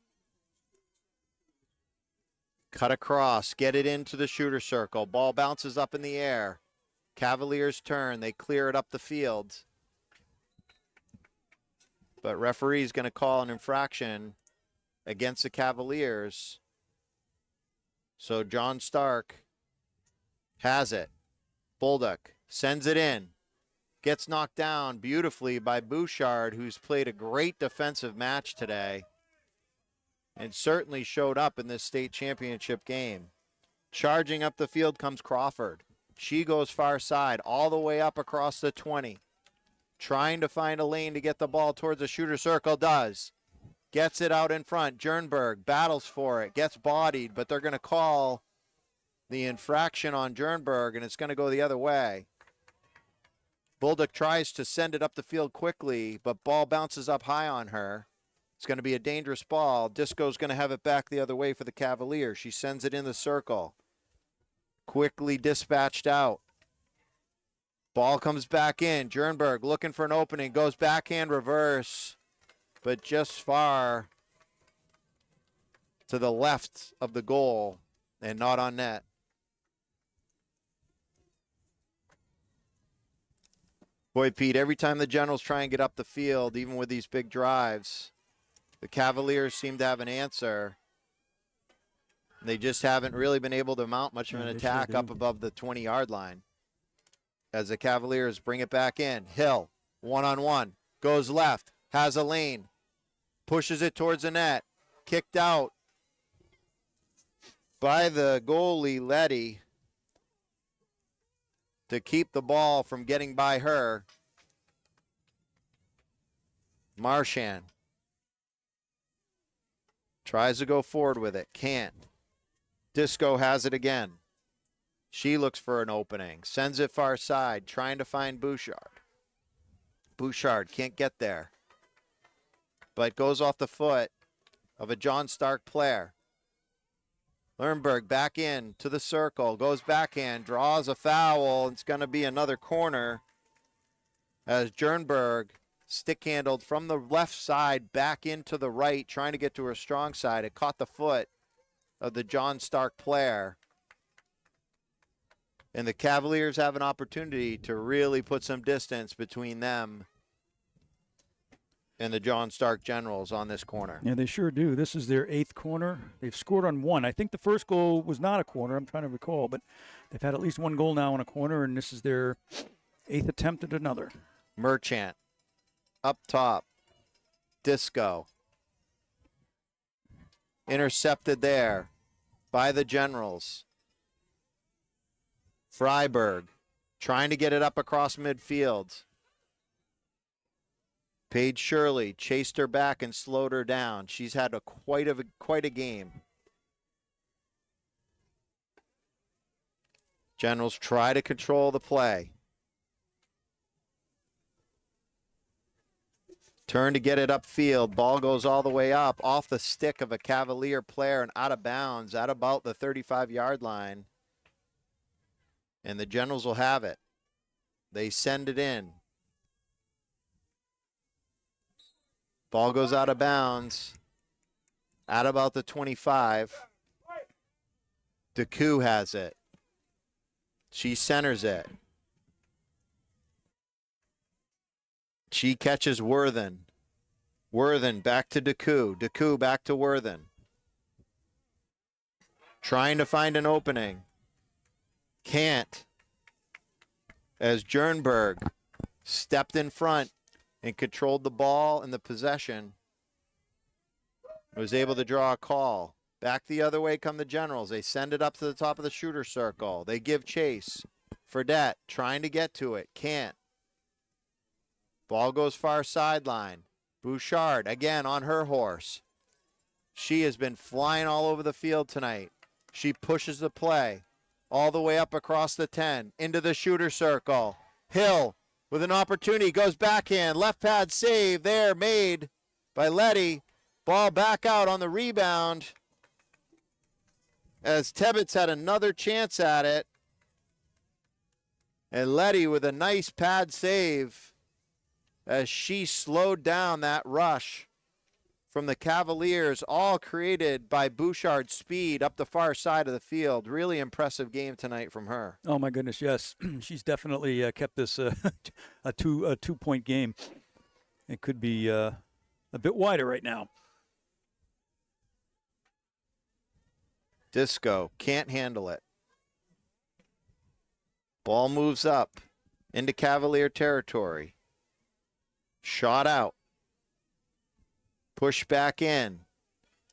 Cut across, get it into the shooter circle. Ball bounces up in the air. Cavaliers turn. They clear it up the field. But referee's going to call an infraction against the Cavaliers. So John Stark has it. Bolduc sends it in. Gets knocked down beautifully by Bouchard, who's played a great defensive match today and certainly showed up in this state championship game. Charging up the field comes Crawford. She goes far side, all the way up across the 20. Trying to find a lane to get the ball towards the shooter circle, does. Gets it out in front. Jernberg battles for it, gets bodied, but they're going to call the infraction on Jernberg, and it's going to go the other way. Bolduc tries to send it up the field quickly, but ball bounces up high on her. It's going to be a dangerous ball. Disco's going to have it back the other way for the Cavaliers. She sends it in the circle. Quickly dispatched out. Ball comes back in. Jernberg looking for an opening. Goes backhand reverse, but just far to the left of the goal and not on net. Boy, Pete, every time the Generals try and get up the field, even with these big drives, the Cavaliers seem to have an answer. They just haven't really been able to mount much of an attack up above the 20-yard line. As the Cavaliers bring it back in. Hill, one-on-one, goes left, has a lane, pushes it towards the net, kicked out. by the goalie, Letty, to keep the ball from getting by her. Marchand tries to go forward with it. Can't. Disco has it again. She looks for an opening. Sends it far side, trying to find Bouchard. Bouchard can't get there, but goes off the foot of a John Stark player. Lernberg back in to the circle, goes backhand, draws a foul. It's going to be another corner as Jernberg stick handled from the left side back into the right, trying to get to her strong side. It caught the foot of the John Stark player. And the Cavaliers have an opportunity to really put some distance between them and the John Stark Generals on this corner. Yeah, they sure do. This is their 8th corner. They've scored on 1. I think the first goal was not a corner. I'm trying to recall, but they've had at least 1 goal now on a corner, and this is their 8th attempt at another. Merchant up top. Disco. Intercepted there by the Generals. Freiberg trying to get it up across midfield. Paige Shirley chased her back and slowed her down. She's had quite a game. Generals try to control the play. Turn to get it upfield. Ball goes all the way up off the stick of a Cavalier player and out of bounds at about the 35-yard line. And the Generals will have it. They send it in. Ball goes out of bounds at about the 25. DeCou has it. She centers it. She catches Worthen. Worthen back to DeCou. DeCou back to Worthen. Trying to find an opening. Can't. As Jernberg stepped in front and controlled the ball and the possession, was able to draw a call. Back the other way come the Generals. They send it up to the top of the shooter circle. They give chase. Fredette trying to get to it. Can't. Ball goes far sideline. Bouchard again on her horse. She has been flying all over the field tonight. She pushes the play all the way up across the 10 into the shooter circle. Hill with an opportunity, goes backhand, left pad save there made by Letty. Ball back out on the rebound as Tebbets had another chance at it. And Letty with a nice pad save as she slowed down that rush from the Cavaliers, all created by Bouchard's speed up the far side of the field. Really impressive game tonight from her. Oh my goodness, yes, she's definitely kept this a 2-point game. It could be a bit wider right now. Disco can't handle it. Ball moves up into Cavalier territory. Shot out. Push back in.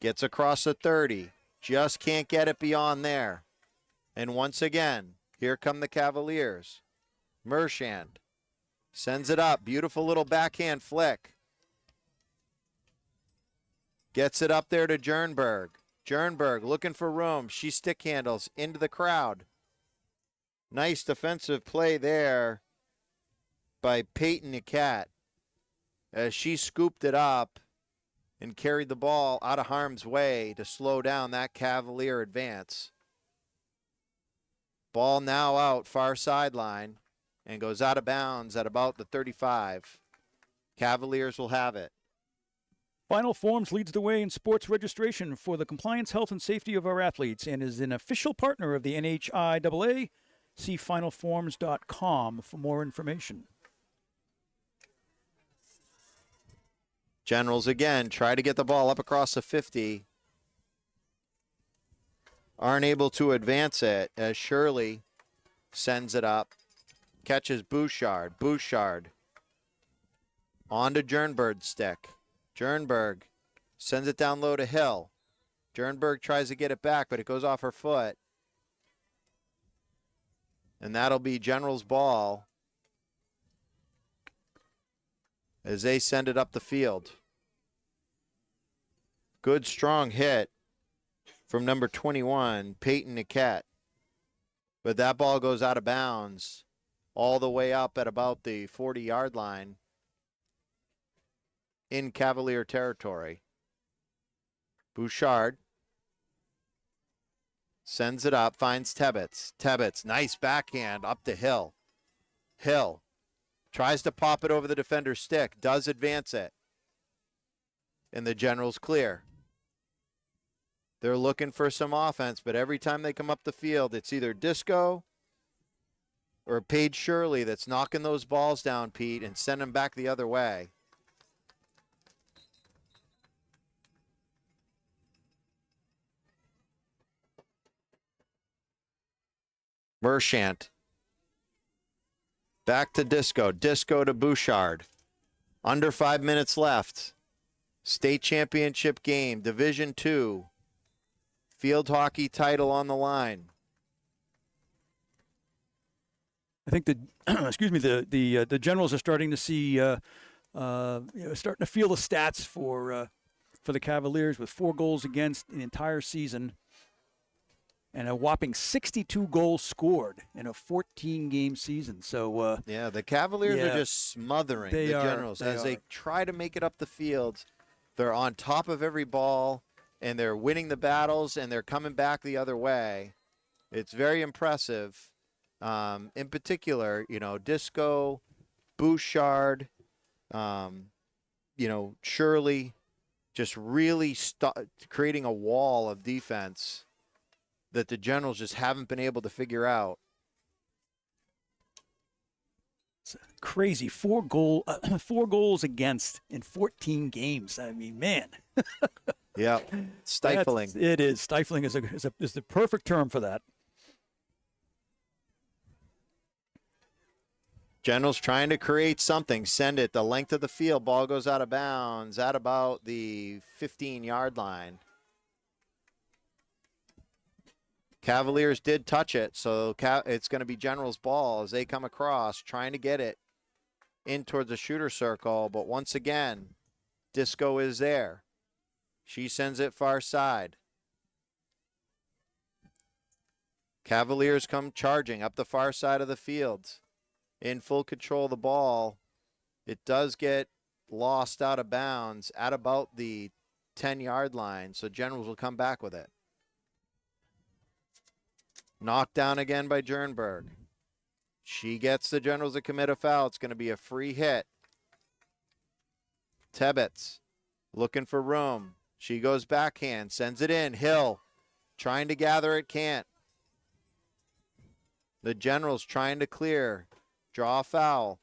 Gets across the 30. Just can't get it beyond there. And once again, here come the Cavaliers. Mershand sends it up. Beautiful little backhand flick. Gets it up there to Jernberg. Jernberg looking for room. She stick handles into the crowd. Nice defensive play there by Peyton Nicat as she scooped it up and carried the ball out of harm's way to slow down that Cavalier advance. Ball now out far sideline and goes out of bounds at about the 35. Cavaliers will have it. Final Forms leads the way in sports registration for the compliance, health, and safety of our athletes and is an official partner of the NHIAA. See finalforms.com for more information. Generals again try to get the ball up across the 50. Aren't able to advance it as Shirley sends it up. Catches Bouchard. Bouchard on to Jernberg's stick. Jernberg sends it down low to Hill. Jernberg tries to get it back, but it goes off her foot. And that'll be General's ball as they send it up the field. Good, strong hit from number 21, Peyton Niquette. But that ball goes out of bounds all the way up at about the 40-yard line in Cavalier territory. Bouchard sends it up, finds Tebbets. Tebbets, nice backhand up to Hill. Hill tries to pop it over the defender's stick, does advance it. And the Generals clear. They're looking for some offense, but every time they come up the field, it's either Disco or Paige Shirley that's knocking those balls down, Pete, and send them back the other way. Merchant. Back to Disco. Disco to Bouchard. Under 5 minutes left. State championship game, Division II. Field hockey title on the line. I think the Generals are starting to see, starting to feel the stats for the Cavaliers with 4 goals against an entire season and a whopping 62 goals scored in a 14-game season. So yeah, the Cavaliers are just smothering the Generals as they try to make it up the field. They're on top of every ball, and they're winning the battles, and they're coming back the other way. It's very impressive. In particular, Disco, Bouchard, Shirley, just really creating a wall of defense that the Generals just haven't been able to figure out. It's crazy. 4 goals against in 14 games. I mean, man. Yeah, stifling. It is. Stifling is the perfect term for that. Generals trying to create something. Send it the length of the field. Ball goes out of bounds at about the 15-yard line. Cavaliers did touch it, so it's going to be Generals' ball as they come across, trying to get it in towards the shooter circle. But once again, Disco is there. She sends it far side. Cavaliers come charging up the far side of the field. In full control of the ball. It does get lost out of bounds at about the 10-yard line, so Generals will come back with it. Knocked down again by Jernberg. She gets the Generals to commit a foul. It's going to be a free hit. Tebbets looking for room. She goes backhand, sends it in. Hill trying to gather it, can't. The Generals trying to clear. Draw a foul.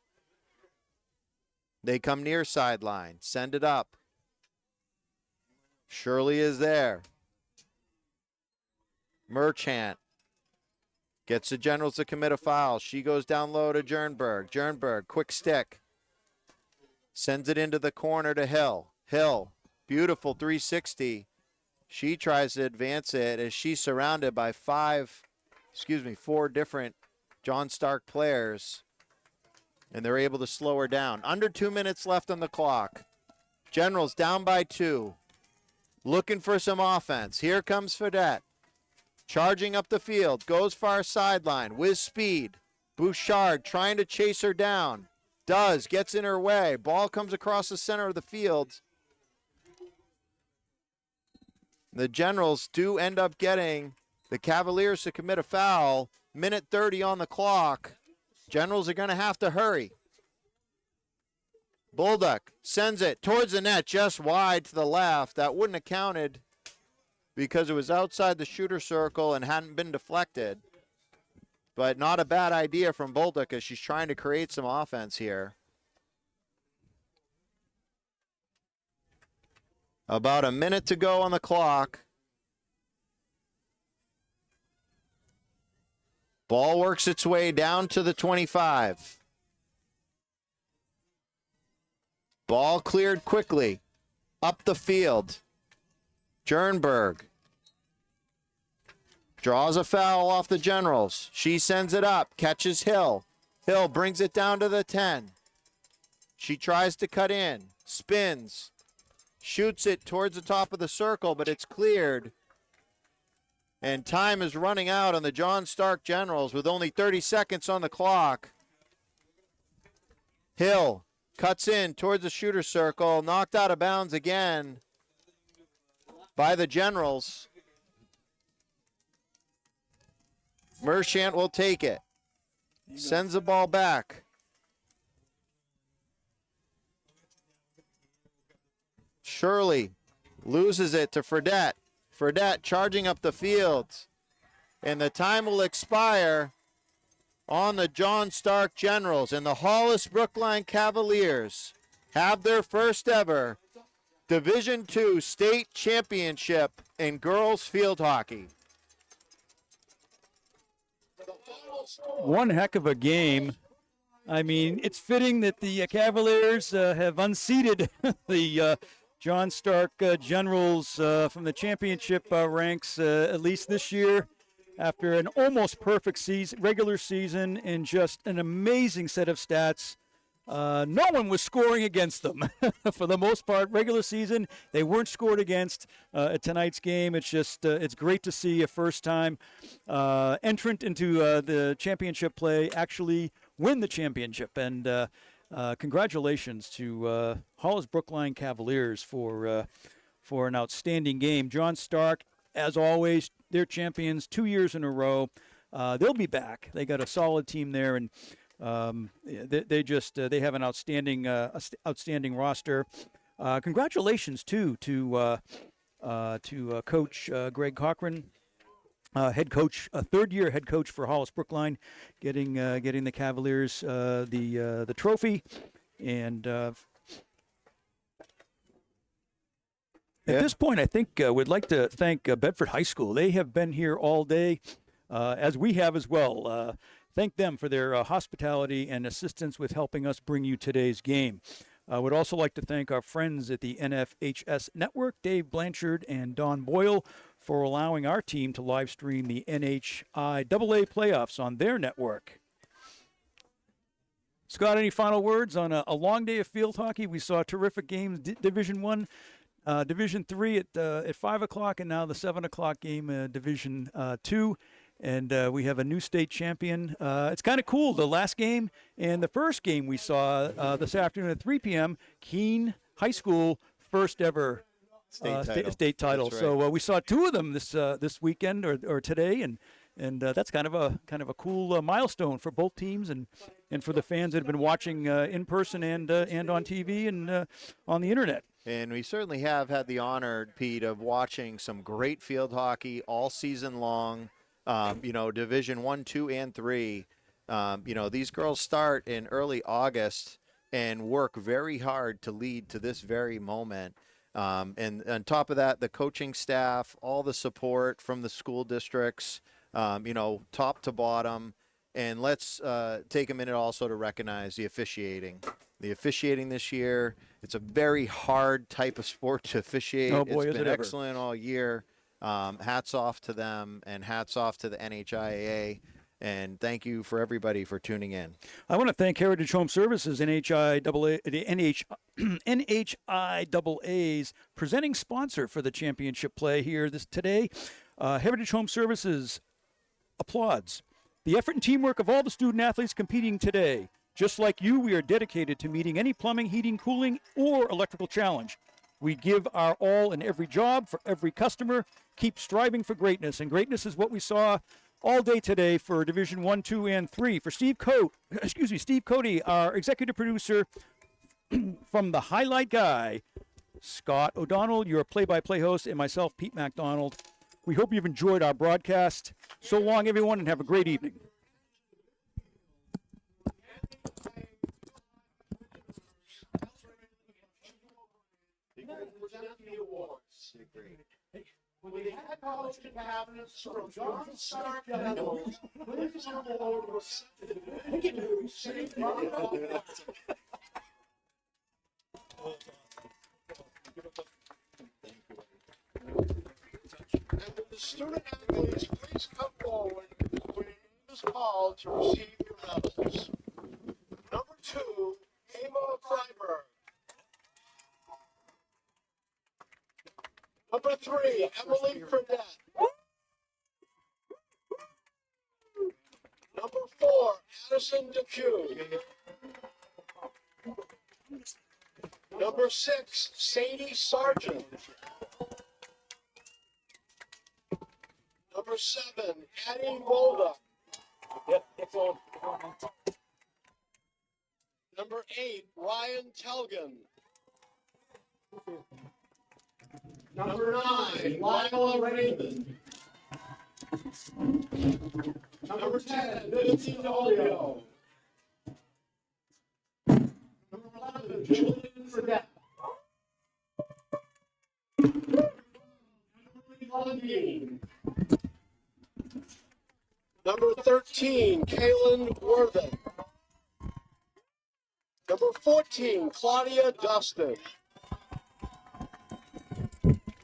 They come near sideline. Send it up. Shirley is there. Merchant gets the Generals to commit a foul. She goes down low to Jernberg. Jernberg, quick stick. Sends it into the corner to Hill. Hill, beautiful 360. She tries to advance it as she's surrounded by 4 different John Stark players. And they're able to slow her down. Under 2 minutes left on the clock. Generals down by 2. Looking for some offense. Here comes Fedette. Charging up the field. Goes far sideline with speed. Bouchard trying to chase her down. Does. Gets in her way. Ball comes across the center of the field. The Generals do end up getting the Cavaliers to commit a foul. Minute 30 on the clock. Generals are going to have to hurry. Bolduc sends it towards the net, just wide to the left. That wouldn't have counted because it was outside the shooter circle and hadn't been deflected. But not a bad idea from Bolduc as she's trying to create some offense here. About a minute to go on the clock. Ball works its way down to the 25. Ball cleared quickly. Up the field. Jernberg Draws a foul off the Generals. She sends it up, catches Hill. Hill brings it down to the 10. She tries to cut in, spins, shoots it towards the top of the circle, but it's cleared. And time is running out on the John Stark Generals with only 30 seconds on the clock. Hill cuts in towards the shooter circle, knocked out of bounds again by the Generals. Merchant will take it. Sends the ball back. Shirley loses it to Fredette. Fredette charging up the field. And the time will expire on the John Stark Generals. And the Hollis Brookline Cavaliers have their first ever Division II state championship in girls field hockey. One heck of a game. I mean, it's fitting that the Cavaliers have unseated the John Stark Generals from the championship ranks, at least this year, after an almost perfect regular season and just an amazing set of stats. No one was scoring against them for the most part. Regular season, they weren't scored against. At tonight's game, it's just it's great to see a first-time entrant into the championship play actually win the championship. And congratulations to Hollis Brookline Cavaliers for an outstanding game. John Stark, as always, they're champions 2 years in a row. They'll be back. They got a solid team there, and they have an outstanding roster. Congratulations too to Coach Greg Cochran, head coach, a third-year head coach for Hollis Brookline, getting the Cavaliers the trophy, and at this point, I think we'd like to thank Bedford High School. They have been here all day, as we have as well. Thank them for their hospitality and assistance with helping us bring you today's game. I would also like to thank our friends at the NFHS Network, Dave Blanchard and Don Boyle, for allowing our team to live stream the NHIAA playoffs on their network. Scott, any final words on a long day of field hockey? We saw terrific games, Division I, Division III at 5 o'clock, and now the 7 o'clock game, Division II. And we have a new state champion. It's kind of cool. The last game and the first game we saw this afternoon at 3 p.m., Keene High School, first ever state title. Right. So we saw two of them this weekend or today, and that's kind of a cool milestone for both teams and for the fans that have been watching in person and on TV and on the internet. And we certainly have had the honor, Pete, of watching some great field hockey all season long. Division 1, 2, and 3. These girls start in early August and work very hard to lead to this very moment. And on top of that, the coaching staff, all the support from the school districts, top to bottom. And let's take a minute also to recognize the officiating. The officiating this year, it's a very hard type of sport to officiate. Oh, boy, it's is been it ever. excellent all year. Hats off to them, and hats off to the NHIAA, and thank you for everybody for tuning in. I want to thank Heritage Home Services, NHIAA's presenting sponsor for the championship play here today. Heritage Home Services applauds the effort and teamwork of all the student athletes competing today. Just like you, we are dedicated to meeting any plumbing, heating, cooling, or electrical challenge. We give our all in every job for every customer. Keep striving for greatness, and greatness is what we saw all day today for Division 1, 2, and 3. For Steve Cody, our executive producer from the Highlight Guy, Scott O'Donnell, your play-by-play host, and myself, Pete MacDonald. We hope you've enjoyed our broadcast. So long, everyone, and have a great evening. Present the awards. We had college cabinets from John Stark Generals. Please award was St. Thank you. The student athletes, please come forward when your name is called to receive your medals. Number 2, Emma Freiberg. Number 3, Emily Fredette. Number 4, Addison Depew. Number 6, Sadie Sargent. Number 7, Addie Mulder. Number 8, Ryan Telgen. Number 9, Lila Raymond. Number 10, Vincent Olio. Number 11, Julian Fredette. Lundeen. Number 13, Kaylin Worthen. Number 14, Claudia Dustin.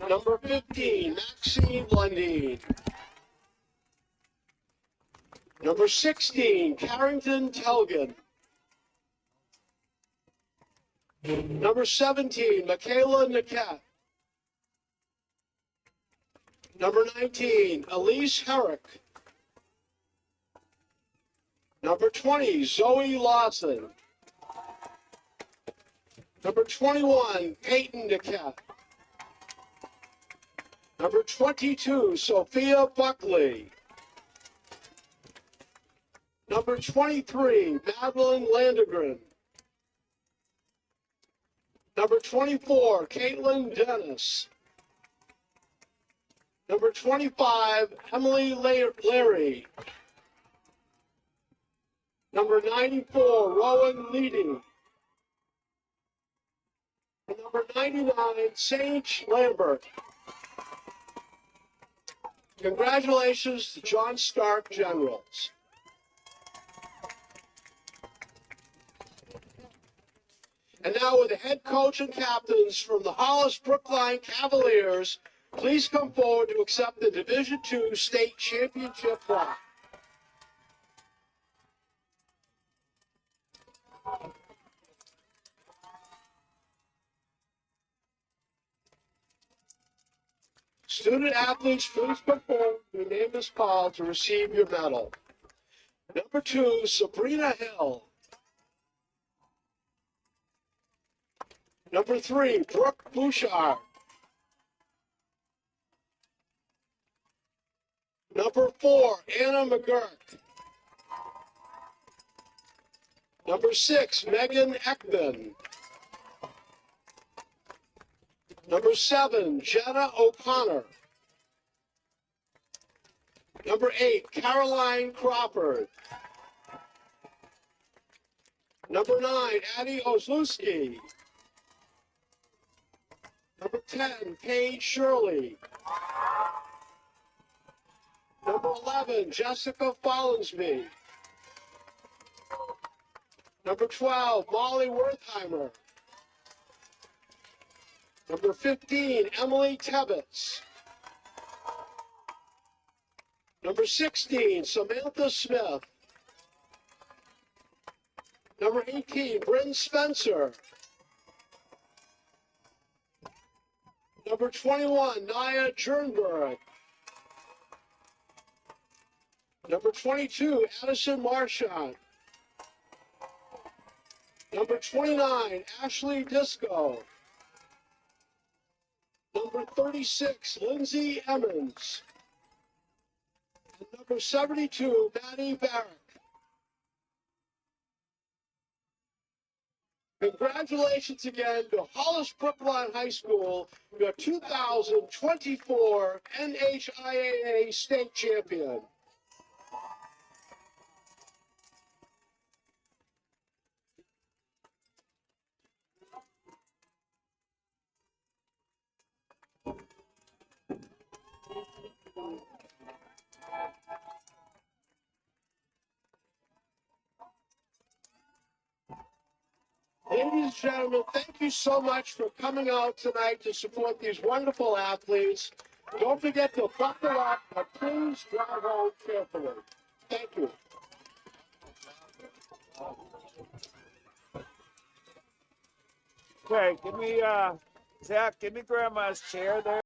Number 15, Maxine Lundeen. Number 16, Carrington Telgen. Number 17, Michaela Niket. Number 19, Elise Herrick. Number 20, Zoe Lawson. Number 21, Peyton Niket. Number 22, Sophia Buckley. Number 23, Madeline Landegren. Number 24, Caitlin Dennis. Number 25, Emily Larry. Number 94, Rowan Leading. And number 99, Sage Lambert. Congratulations to John Stark Generals. And now with the head coach and captains from the Hollis Brookline Cavaliers, please come forward to accept the Division II State Championship plaque. Student athletes, please come forward. Your name is called to receive your medal. Number 2, Sabrina Hill. Number 3, Brooke Bouchard. Number 4, Anna McGurk. Number 6, Megan Ekman. Number 7, Jenna O'Connor. Number 8, Caroline Crawford. Number 9, Addie Ozlowski. Number 10, Paige Shirley. Number 11, Jessica Follensby. Number 12, Molly Wertheimer. Number 15, Emily Tebbets. Number 16, Samantha Smith. Number 18, Bryn Spencer. Number 21, Nia Jernberg. Number 22, Addison Marchand. Number 29, Ashley Disco. Number 36, Lindsay Emmons. And number 72, Maddie Barrick. Congratulations again to Hollis Brookline High School, your 2024 NHIAA state champion. Ladies and gentlemen, thank you so much for coming out tonight to support these wonderful athletes. Don't forget to buckle up, but please drive home carefully. Thank you. Okay, give me, Zach, give me Grandma's chair there.